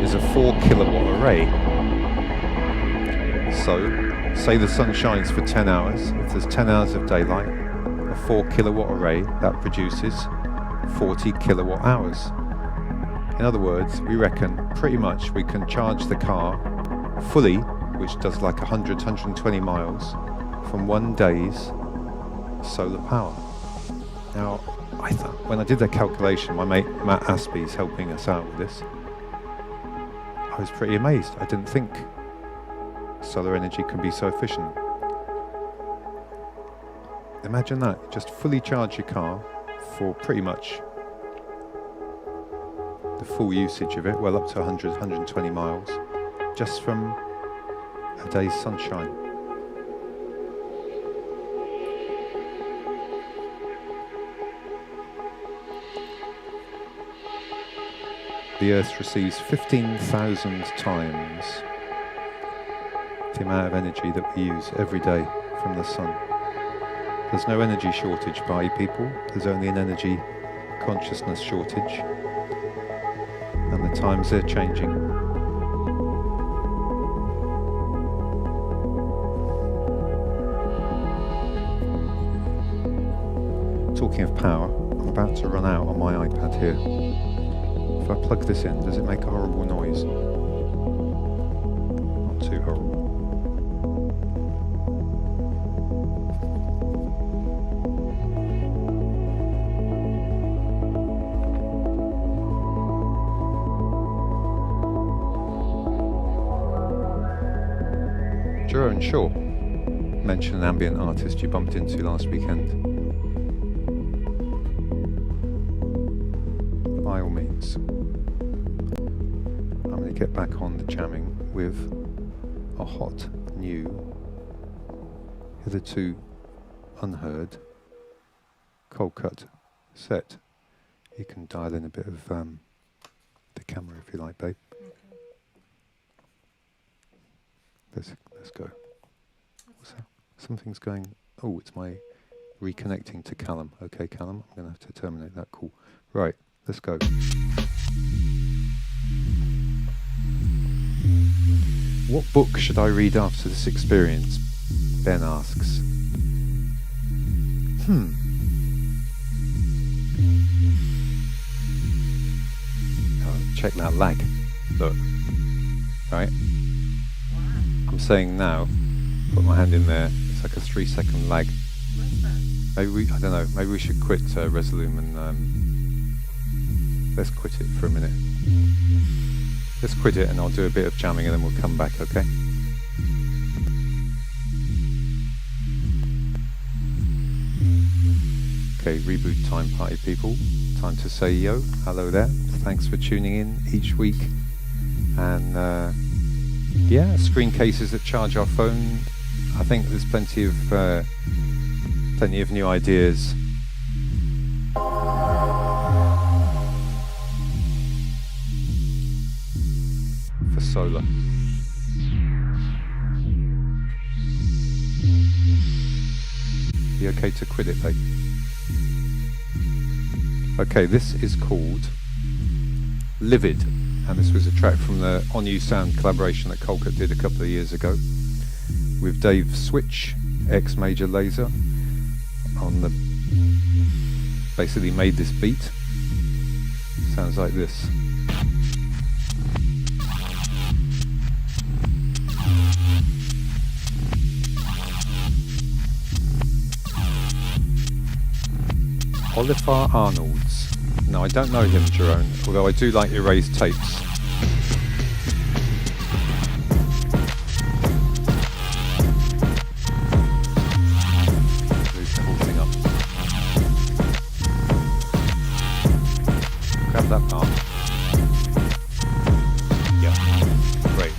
is a 4 kilowatt array. So, say the sun shines for 10 hours. If there's 10 hours of daylight, a 4 kilowatt array, that produces 40 kilowatt hours. In other words, we reckon pretty much we can charge the car fully, which does like 120 miles, from one day's solar power. Now, I thought, when I did that calculation, my mate Matt Aspey is helping us out with this. I was pretty amazed. I didn't think solar energy can be so efficient. Imagine that, just fully charge your car for pretty much the full usage of it, well up to 100, 120 miles, just from a day's sunshine. The Earth receives 15,000 times the amount of energy that we use every day from the sun. There's no energy shortage, party people. There's only an energy consciousness shortage. And the times they're changing. Talking of power, I'm about to run out on my iPad here. If I plug this in, does it make a horrible noise? Not too horrible. Jerome Shaw mentioned an ambient artist you bumped into last weekend. By all means. to get back on the jamming with a hot, new, hitherto unheard, cold cut set. You can dial in a bit of the camera if you like, babe. Okay. Let's go. What's that? Something's going. Oh, it's my reconnecting to Callum. Okay, Callum, I'm going to have to terminate that call. Right, let's go. What book should I read after this experience? Ben asks. Oh, check that lag. Look. Right. I'm saying now, put my hand in there, it's like a 3-second lag. Maybe I don't know, maybe we should quit Resolume and let's quit it for a minute. Let's quit it and I'll do a bit of jamming and then we'll come back, okay? Okay, reboot time, party people. Time to say yo, hello there. Thanks for tuning in each week. And yeah, screen cases that charge our phone. I think there's plenty of new ideas. For solar. Be okay to quit it, babe. Okay, this is called Livid, and this was a track from the On You Sound collaboration that Colcut did a couple of years ago with Dave Switch, ex-Major Lazer, on the basically made this beat. Sounds like this. Oliver Arnolds. No, I don't know him, Jerome, although I do like Erased Tapes. Move the whole thing up. Grab that part. Yeah, great.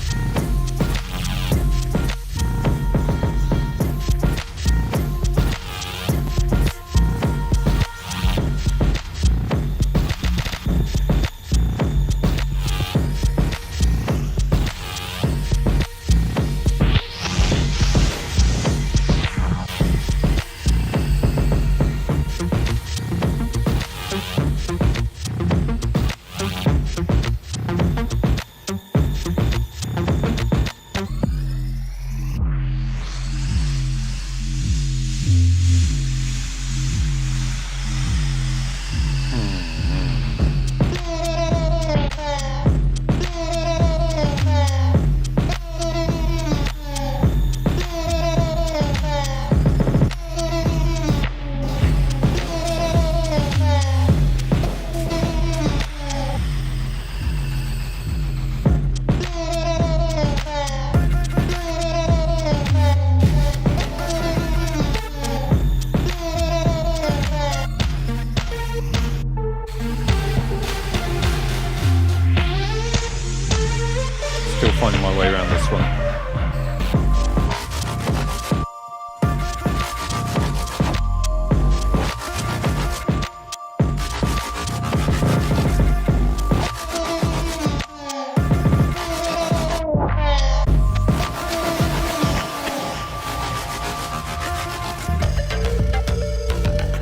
Finding my way around this one.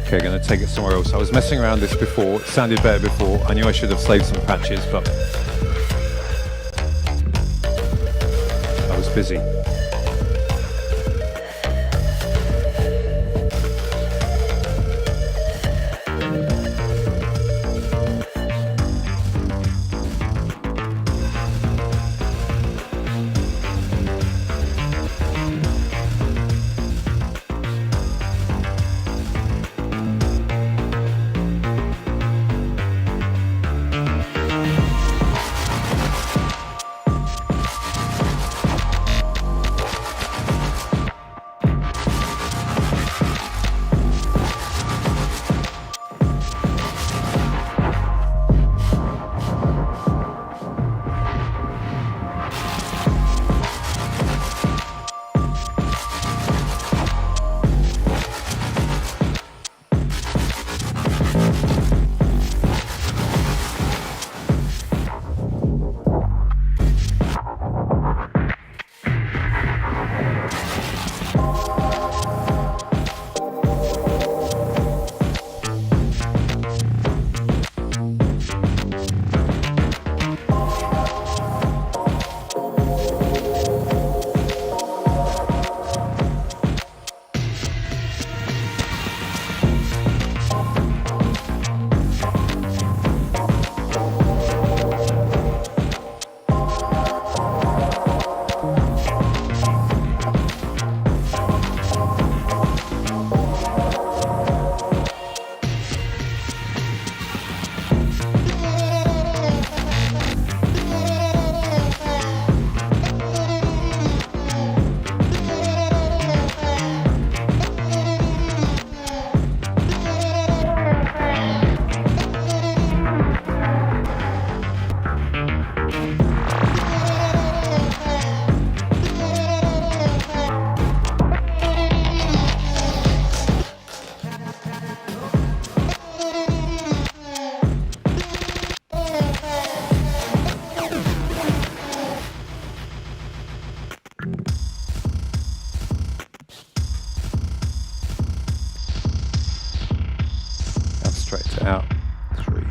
Okay, going to take it somewhere else. I was messing around this before, it sounded better before. I knew I should have saved some patches, but busy. it out. 3.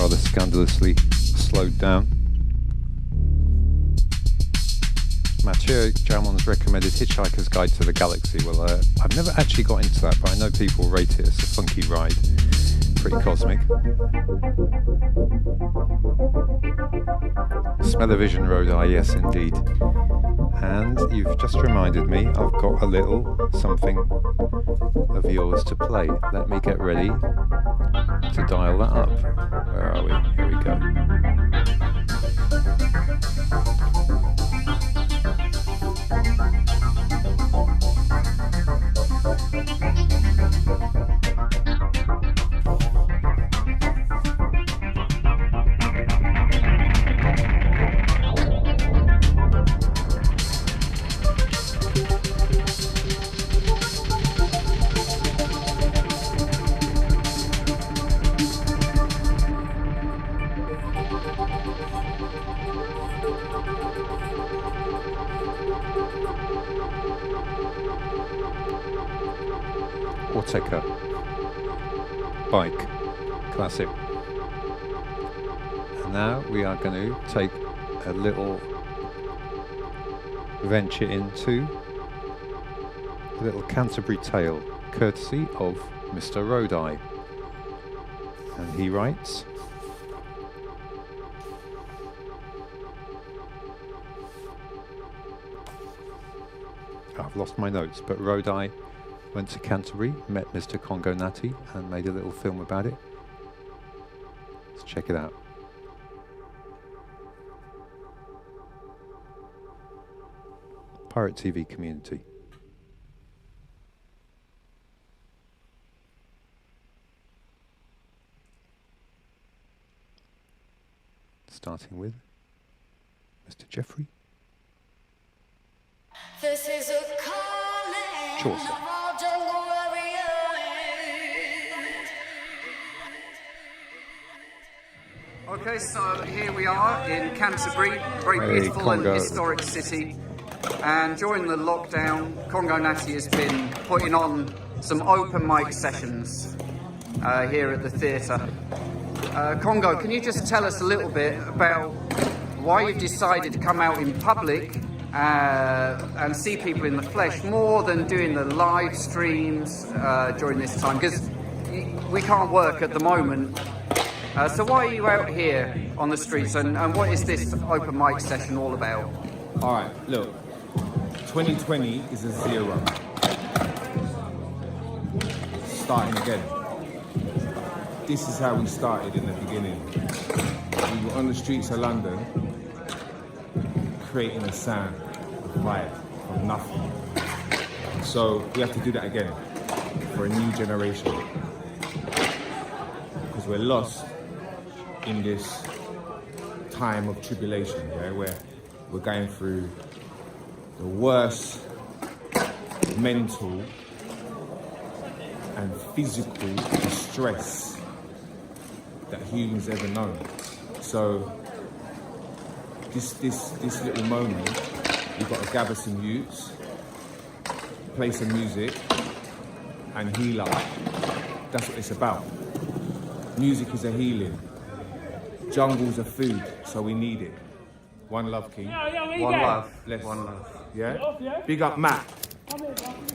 rather scandalously slowed down. Mathieu Jamon's recommended Hitchhiker's Guide to the Galaxy. Well, I've never actually got into that, but I know people rate it as a funky ride. Pretty cosmic. Smell-O-Vision Rodi, yes indeed. And you've just reminded me I've got a little something of yours to play. Let me get ready to dial that up. Where are we? Here we go. Auteca bike, classic. And now we are going to take a little venture into a little Canterbury tale, courtesy of Mr. Rodi. And he writes, I've lost my notes, but Rodi went to Canterbury, met Mr. Congo Natty and made a little film about it. Let's check it out. Pirate TV community. Starting with Mr. Jeffrey Chaucer. Okay, so here we are in Canterbury, a very beautiful and historic city. And during the lockdown, Congo Natty has been putting on some open mic sessions here at the theatre. Congo, can you just tell us a little bit about why you've decided to come out in public and see people in the flesh more than doing the live streams during this time? Because we can't work at the moment. So why are you out here on the streets and what is this open mic session all about? Alright, look, 2020 is a zero. Starting again. This is how we started in the beginning. We were on the streets of London, creating a sound, a vibe, from nothing. So we have to do that again, for a new generation. Because we're lost in this time of tribulation, yeah, where we're going through the worst mental and physical stress that humans ever known. So this little moment, we've got to gather some youths, play some music, and heal up. That's what it's about. Music is a healing. Jungle's a food, so we need it. One love, King. One love. Bless. One love. Yeah? Big up Matt.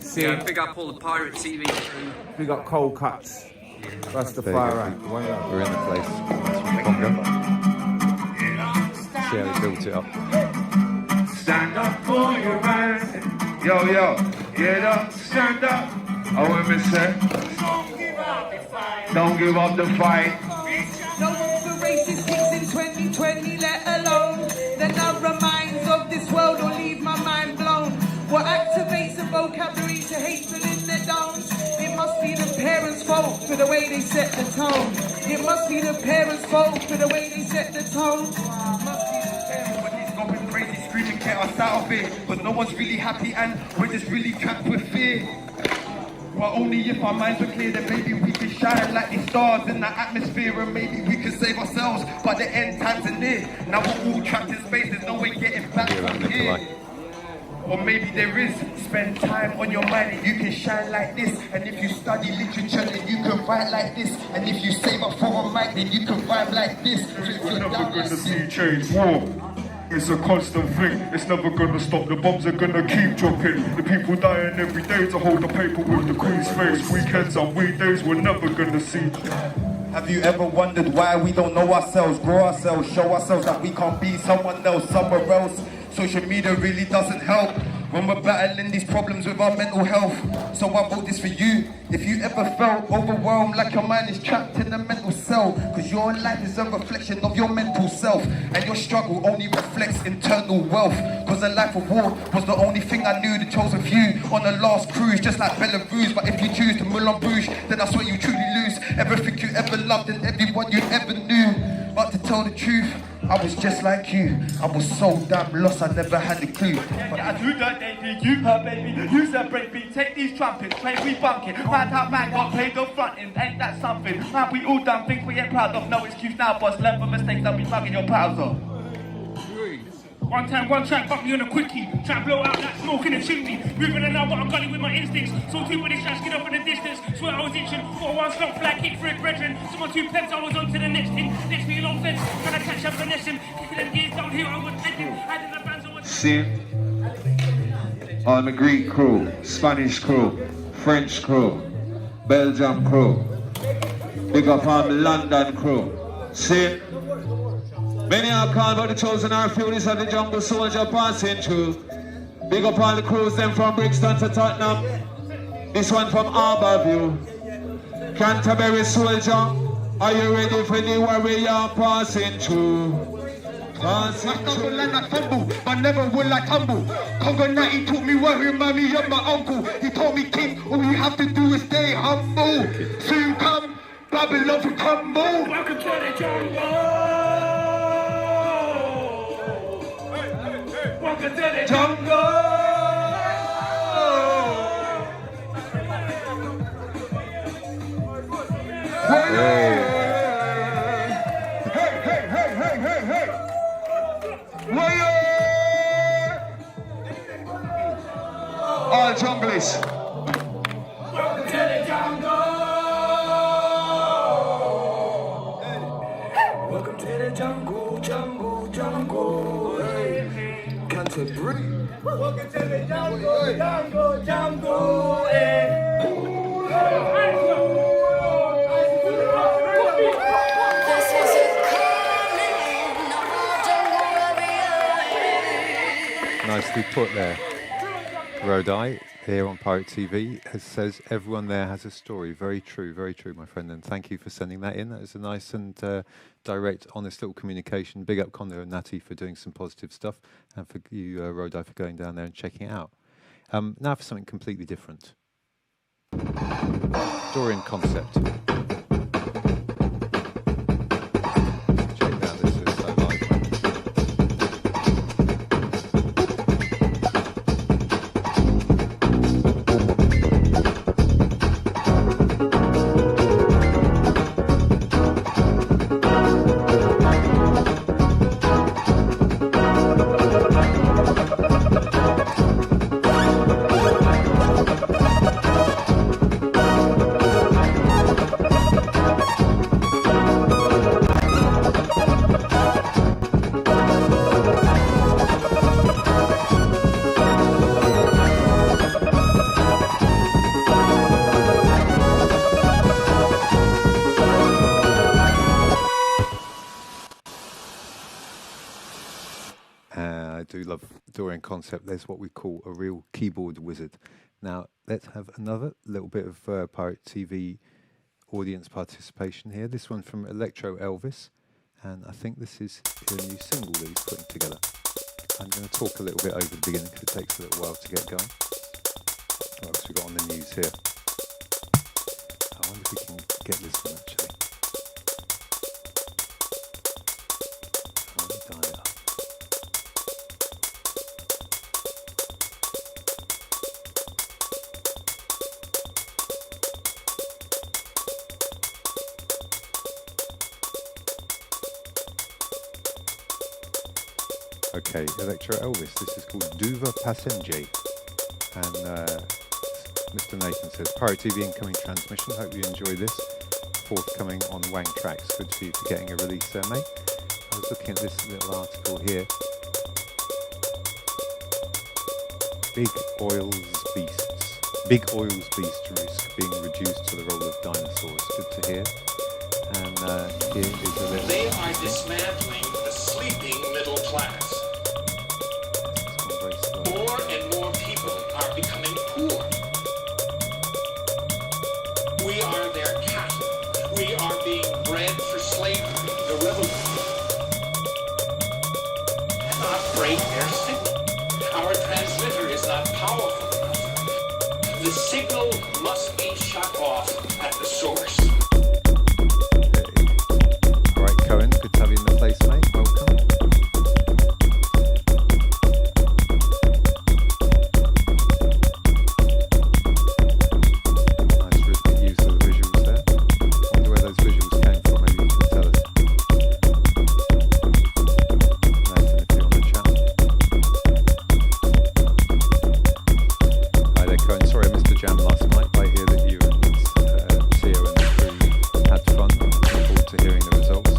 See, Yeah, big up all the Pirate TV crew. big up Cold Cuts. That's the There you fire go. right. One love. We're in the place. Congo. See how he built it up. Stand up for your right. Yo, get up, stand up. I want me say, don't give up the fight. Don't give up the fight. No more for racist kicks in 2020, let alone the narrow minds of this world will leave my mind blown. What activates the vocabulary to hateful in their downs? It must be the parents' fault for the way they set the tone. It must be the parents' fault for the way they set the tone. Everybody's going crazy, screaming, get us out of it. But no one's really happy and we're just really trapped with fear. But only if our minds were clear, then maybe we could shine like the stars in the atmosphere, and maybe we could save ourselves. But the end times are near. Now we're all trapped in space, there's no way getting back Hear that, from here. Nikolai? Or maybe there is. Spend time on your mind and you can shine like this. And if you study literature, then you can write like this. And if you save up for a mic, then you can rhyme like this. We're never gonna see change. War, it's a constant thing. It's never gonna stop. The bombs are gonna keep dropping. The people dying every day to hold the paper with the Queen's face. Weekends and weekdays, we're never gonna see. Have you ever wondered why we don't know ourselves, grow ourselves, show ourselves that we can't be someone else, somewhere else? Social media really doesn't help when we're battling these problems with our mental health. So I wrote this for you. If you ever felt overwhelmed like your mind is trapped in a mental cell, cause your life is a reflection of your mental self, and your struggle only reflects internal wealth. Cause a life of war was the only thing I knew, the chosen few on the last cruise, just like Belarus. But if you choose to Moulin Rouge, then I swear you truly lose everything you ever loved and everyone you ever knew. But to tell the truth, I was just like you. I was so damn lost, I never had a clue. But I do that, baby, you her baby, you celebrate me, take these trumpets, play we bunk it. Find out man got played the front end, ain't that something? Man, we all done things we ain't proud of, no excuse now, boss. Learn from mistakes, don't be bugging your pals off. One time, one track, fuck me on a quickie. Try to blow out that smoke in a chimney. Moving and now, but I'm gunning with my instincts. So two with this trash, get up in the distance. Swear I was itching. For one slot, flag kick for it, brethren. So my two peps, I was on to the next thing. Next me along fence, trying to catch up, finesse him. Kicking them gears down here, I was heading. Adding the bands, I was... See, all my Greek crew, Spanish crew, French crew, Belgium crew, big up on the London crew. See, many are called by the chosen are few. This are the jungle soldier passing through. Big up all the crews, them from Brixton to Tottenham. This one from Harbourview. Canterbury soldier, are you ready for the warrior passing through? Passing through. Like I fumble, but never will I tumble. Congo 90 taught me worrying mommy and my uncle. He told me, King, all you have to do is stay humble. Soon come, Babylon to crumble. Welcome to the jungle. Welcome to the jungle. Hey, all junglies. Welcome to the jungle. Welcome to the jungle, jungle, jungle. Hey. Canterbury. Welcome to the jungle, jungle, jungle. Hey. Nicely put there. Rodai, here on Pirate TV, says everyone there has a story. Very true, my friend. And thank you for sending that in. That was a nice and direct, honest little communication. Big up Kondo and Natty for doing some positive stuff. And for you, Rodai, for going down there and checking it out. Now for something completely different. Dorian Concept. Dorian Concept. There's what we call a real keyboard wizard. Now let's have another little bit of Pirate TV audience participation here. This one from Electro Elvis, and I think this is a new single that he's putting together. I'm going to talk a little bit over the beginning because it takes a little while to get going. What else we got on the news here? I wonder if we can get this one actually. Let me dial it up. Okay, Electro Elvis, this is called Duva Passenger. And Mr. Nathan says, Pirate TV incoming transmission, hope you enjoy this. Forthcoming on Wang Tracks, good for you for getting a release there, mate. I was looking at this little article here. Big Oil's Beast risk being reduced to the role of dinosaurs. Good to hear. And here is a little... They are dismantling the sleeping middle class. More and more people are becoming poor. We are their cattle. We are being bred for slavery. The revolution cannot break their signal. Our transmitter is not powerful enough. The signal must be shut off at the source. All right, Cohen, good to have you in the place, mate. Welcome. Nice rhythmic use of the visuals there. Wonder where those visuals came from. Maybe you can tell us. Nathan, if you're on the chat. Hi there, Cohen. Sorry I missed the jam last night. I hear that you and Theo and the crew had fun. I'm looking forward to hearing the results.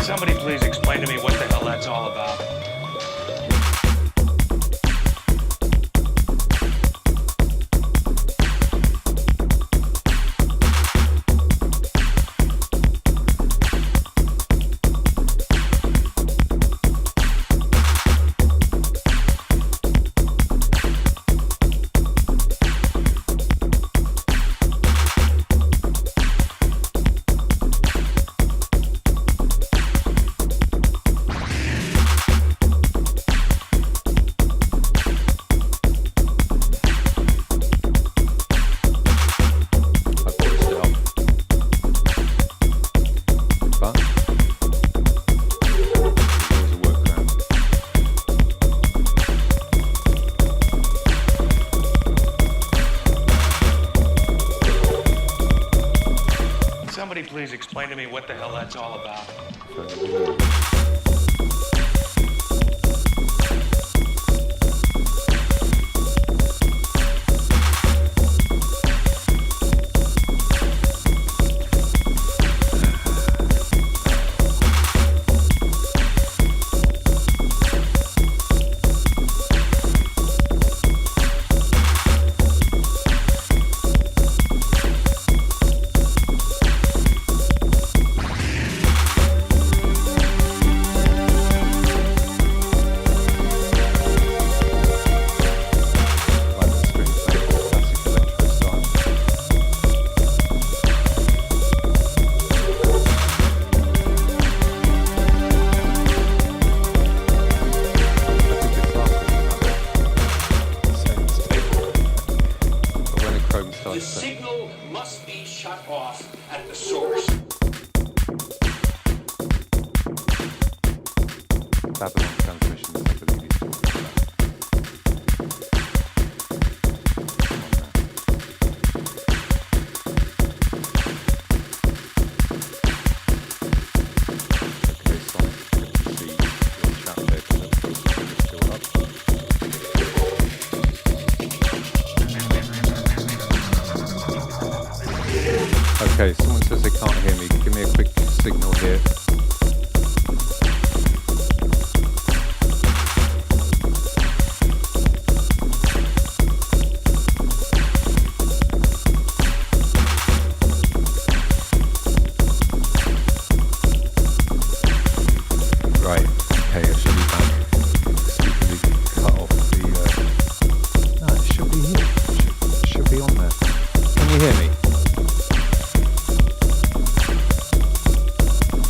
Somebody please explain to me what the hell that's all about. Somebody please explain to me what the hell that's all about. The signal must be shut off at the source. Babylon transmission, I believe he's talking about. Okay, Sonic, good to see your chat there, because that post is still up. Okay, someone says they can't hear me. Give me a quick signal here. Right, okay, I should be back. Stupidly cut off the... No, it should be here. It should be on there. Can you hear me?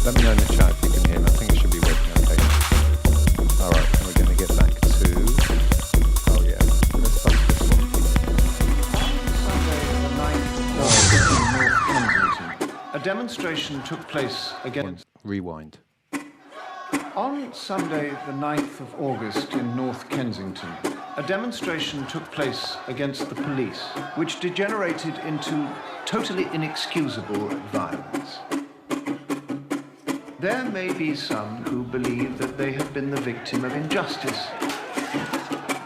Let me know in the chat if you can hear me. I think it should be working okay. Alright, and we're going to get back to... Oh yeah, let's bust this one. Sunday the 9th of North Kensington. A A demonstration took place against... Rewind. On Sunday, the 9th of August in North Kensington, a demonstration took place against the police, which degenerated into totally inexcusable violence. There may be some who believe that they have been the victim of injustice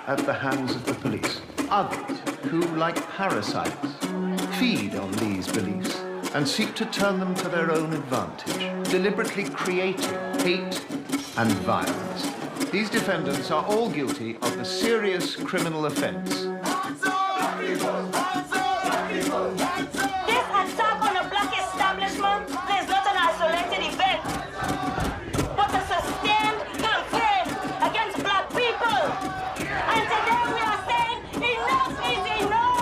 at the hands of the police. Others who, like parasites, feed on these beliefs and seek to turn them to their own advantage, deliberately creating hate and violence. These defendants are all guilty of the serious criminal offense. This attack on a black establishment is not an isolated event, but a sustained campaign against black people. And today we are saying enough is enough.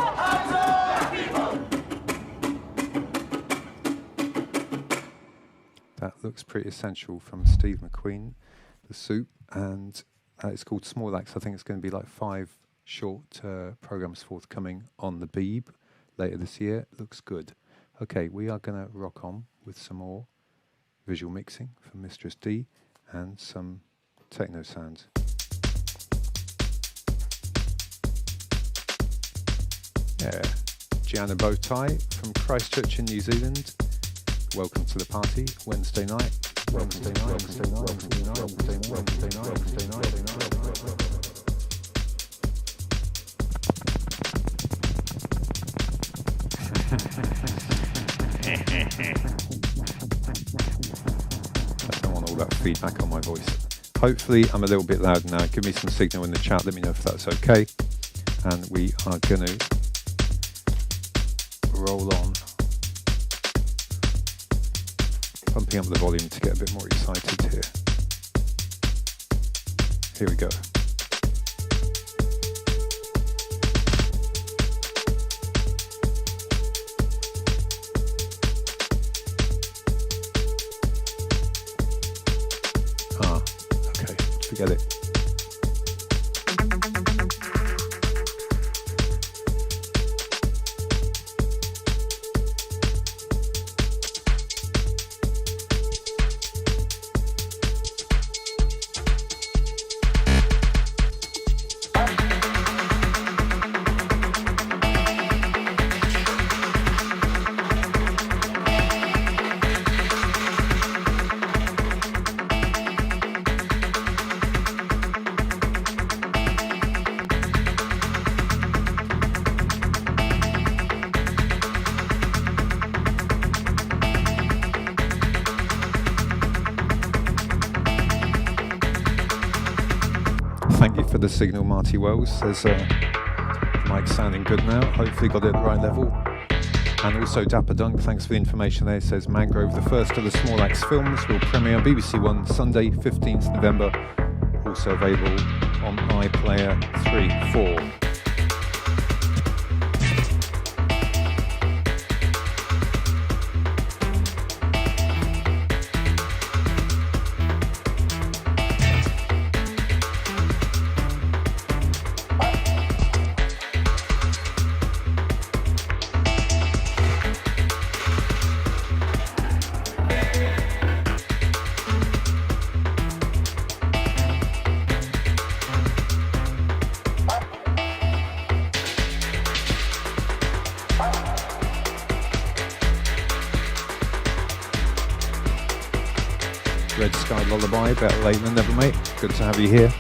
That looks pretty essential from Steve McQueen, The Soup, and it's called Snorlax. I think it's going to be like 5 short programs forthcoming on the Beeb later this year. Looks good. Okay, we are going to rock on with some more visual mixing from Mistress D and some techno sounds. Yeah, Gianna Bowtie from Christchurch in New Zealand. Welcome to the party, Wednesday night. Wednesday night, Wednesday night, Wednesday night, Wednesday night, Wednesday night, Wednesday night, Wednesday night. I don't want all that feedback on my voice. Hopefully I'm a little bit loud now. Give me some signal in the chat, let me know if that's okay. And we are going to roll on. Pumping up the volume to get a bit more excited here. Here we go. Okay, forget it. Thank you for the signal, Marty Wells. Says mic's sounding good now. Hopefully got it at the right level. And also Dapper Dunk, thanks for the information there. Says Mangrove, the first of the Snorlax films, will premiere BBC One Sunday, 15th November. Also available on iPlayer 3, 4. Red Sky Lullaby, better late than never, mate. Good to have you here.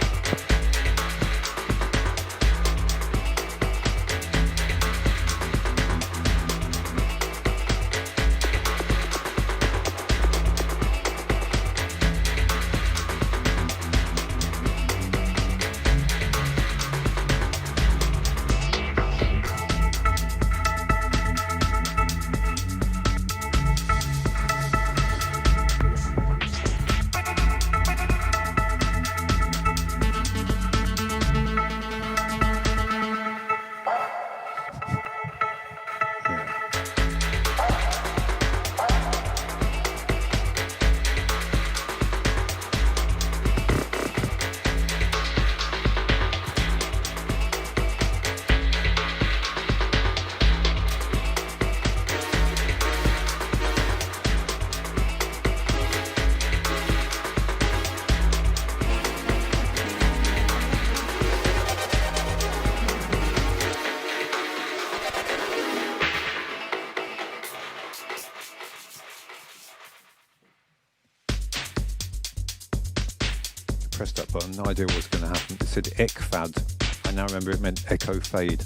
pressed that button, no idea what was going to happen. It said ECFAD. I now remember it meant echo fade.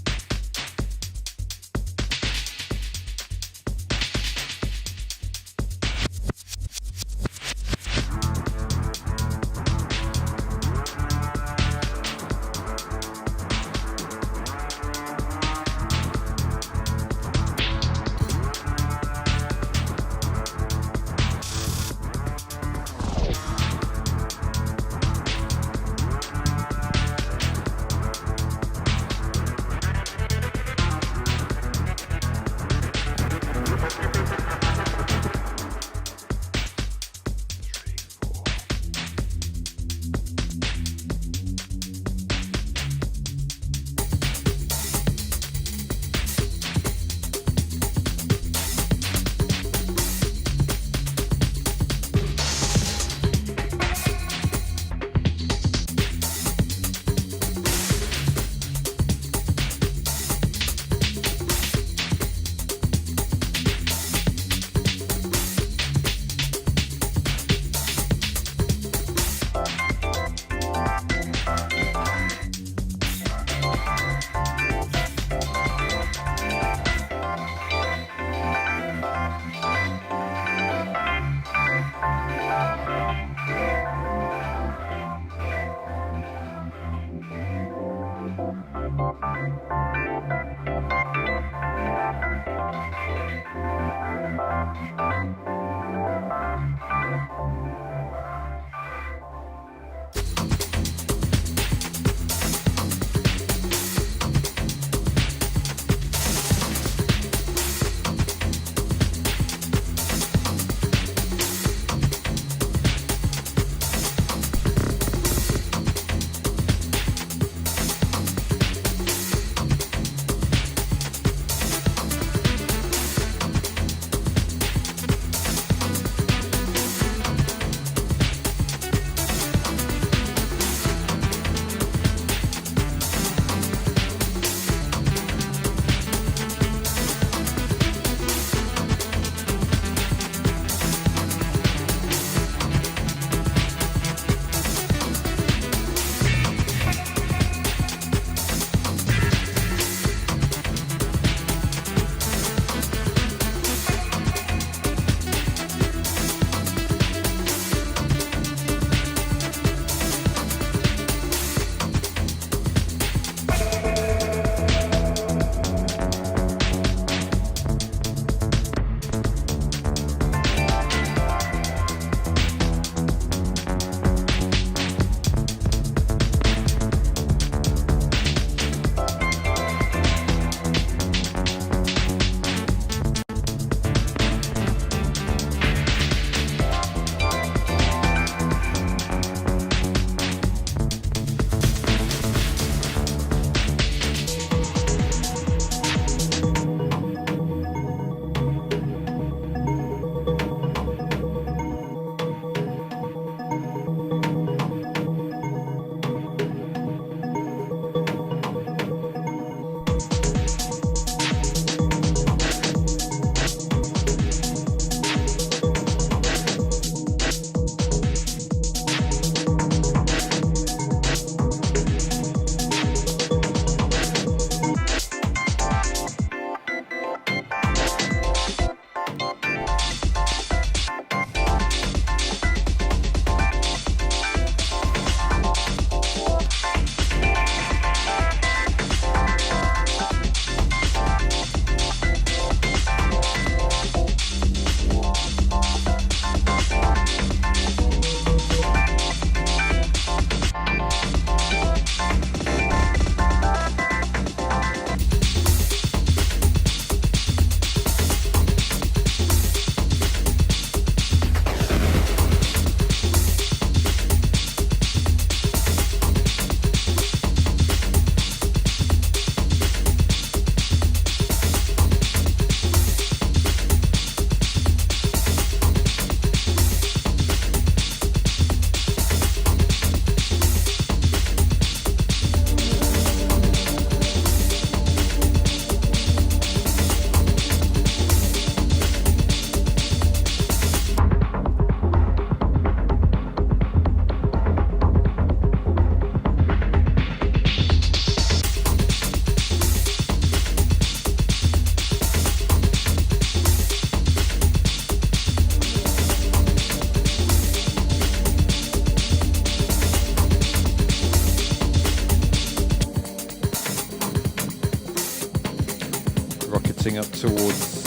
Creeping up towards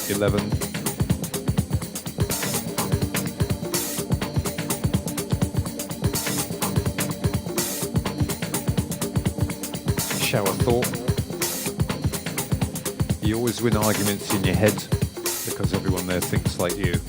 11. Shower thought. You always win arguments in your head because everyone there thinks like you.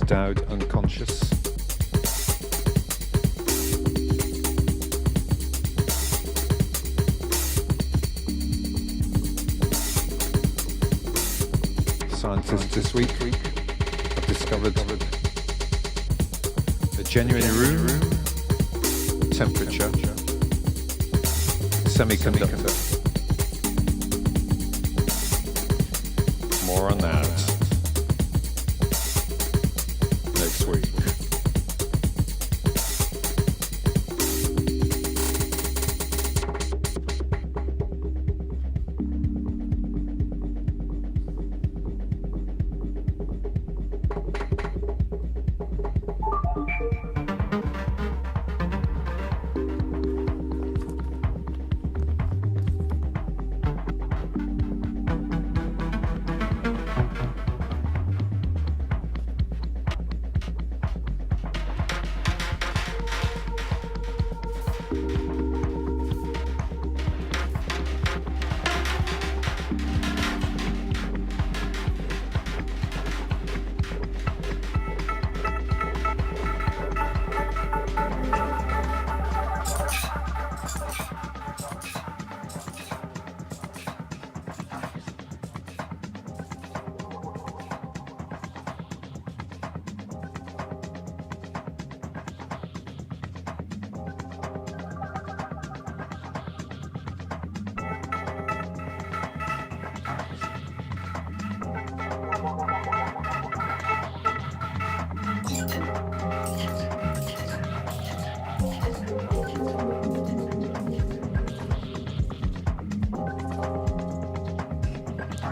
Dowd unconscious. Scientists this week have discovered a genuine room temperature semiconductor. More on that next week.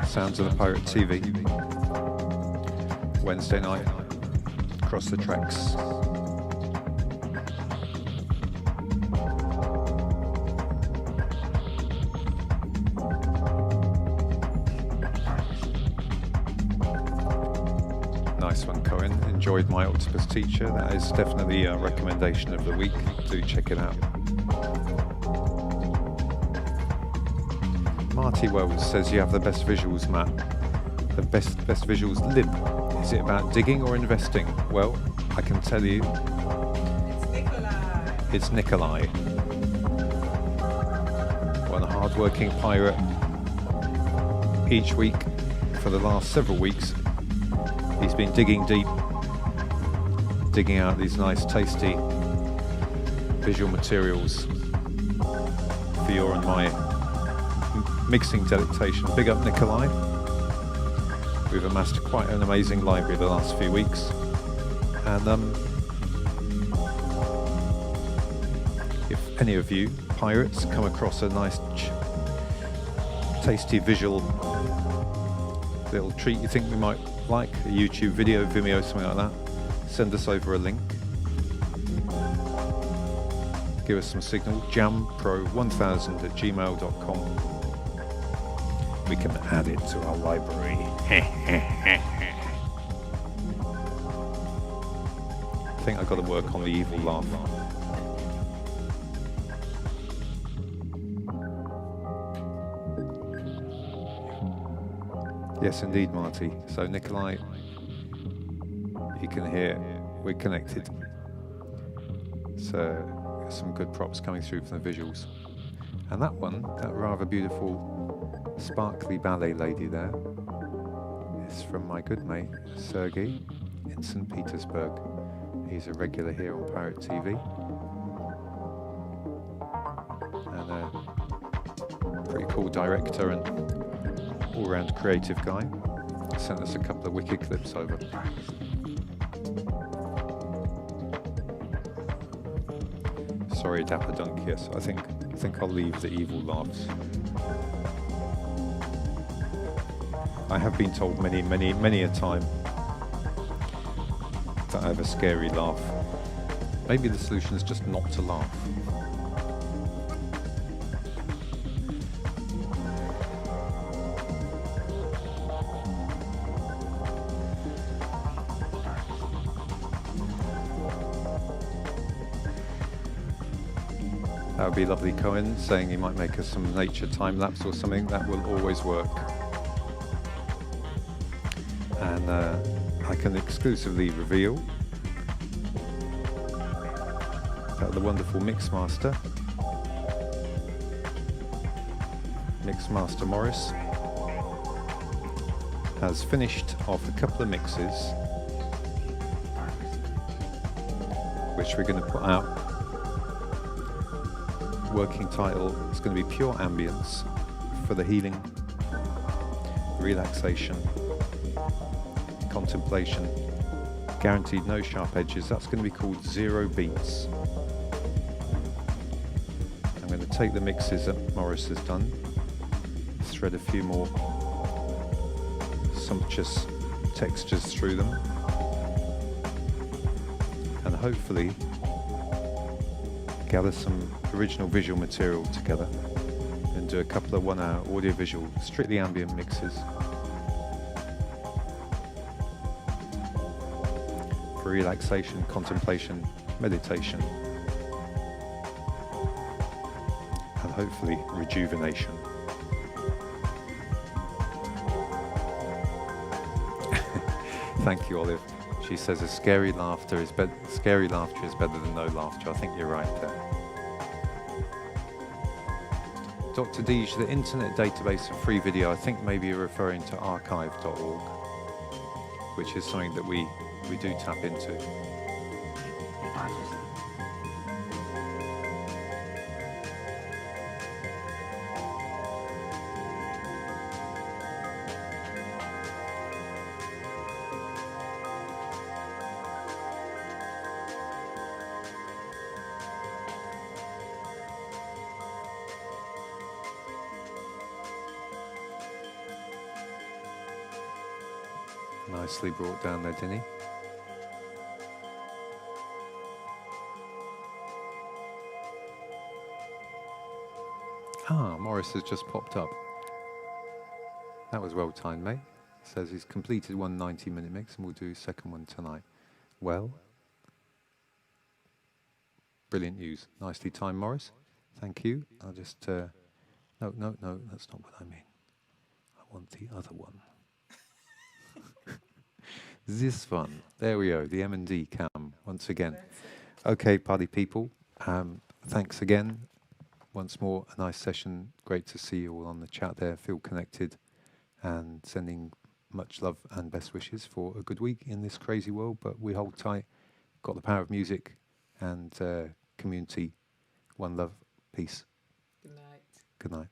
Sounds of the Pirate TV. Wednesday night, across the tracks. Nice one, Cohen. Enjoyed My Octopus Teacher. That is definitely a recommendation of the week. Do check it out. Marty Wells says you have the best visuals, Matt. The best visuals. Lib, is it about digging or investing? Well, I can tell you. It's Nikolai. One hard-working pirate. Each week, for the last several weeks, he's been digging deep, digging out these nice, tasty visual materials for your and my mixing delectation. Big up Nikolai. We've amassed quite an amazing library the last few weeks, and if any of you pirates come across a nice tasty visual little treat you think we might like, a YouTube video, Vimeo, something like that, send us over a link. Give us some signal. jampro1000@gmail.com. We can add it to our library. I think I've got to work on the evil laugh. Yes, indeed, Marty. So, Nikolai, you can hear we're connected. So, some good props coming through from the visuals. And that one, that rather beautiful, sparkly ballet lady there, Thanks from my good mate, Sergey, in St. Petersburg. He's a regular here on Pirate TV. And a pretty cool director and all-round creative guy. Sent us a couple of wicked clips over. Sorry, Dapper Dunk, yes. I think I'll leave the evil laughs. I have been told many a time that I have a scary laugh. Maybe the solution is just not to laugh. That would be lovely. Cohen saying he might make us some nature time lapse or something. That will always work. And I can exclusively reveal that the wonderful Mixmaster Morris has finished off a couple of mixes which we're going to put out. Working title is going to be Pure Ambience for the healing, relaxation, contemplation, guaranteed no sharp edges. That's going to be called Zero Beats. I'm going to take the mixes that Morris has done, thread a few more sumptuous textures through them, and hopefully gather some original visual material together and do a couple of 1 hour audiovisual, strictly ambient mixes for relaxation, contemplation, meditation, and hopefully rejuvenation. Thank you, Olive. She says a scary laughter is better than no laughter. I think you're right there. Dr. Deej, the internet database of free video, I think maybe you're referring to archive.org, which is something that we do tap into. Nicely brought down there, Denny. Ah, Morris has just popped up. That was well timed, mate. Says he's completed one 90-minute mix and we'll do a second one tonight. Well, brilliant news. Nicely timed, Morris. Thank you. I'll just... No, that's not what I mean. I want the other one. This one. There we go, the M&D cam once again. Okay, party people. Thanks again. Once more, a nice session. Great to see you all on the chat there. Feel connected and sending much love and best wishes for a good week in this crazy world. But we hold tight. Got the power of music and community. One love. Peace. Good night. Good night.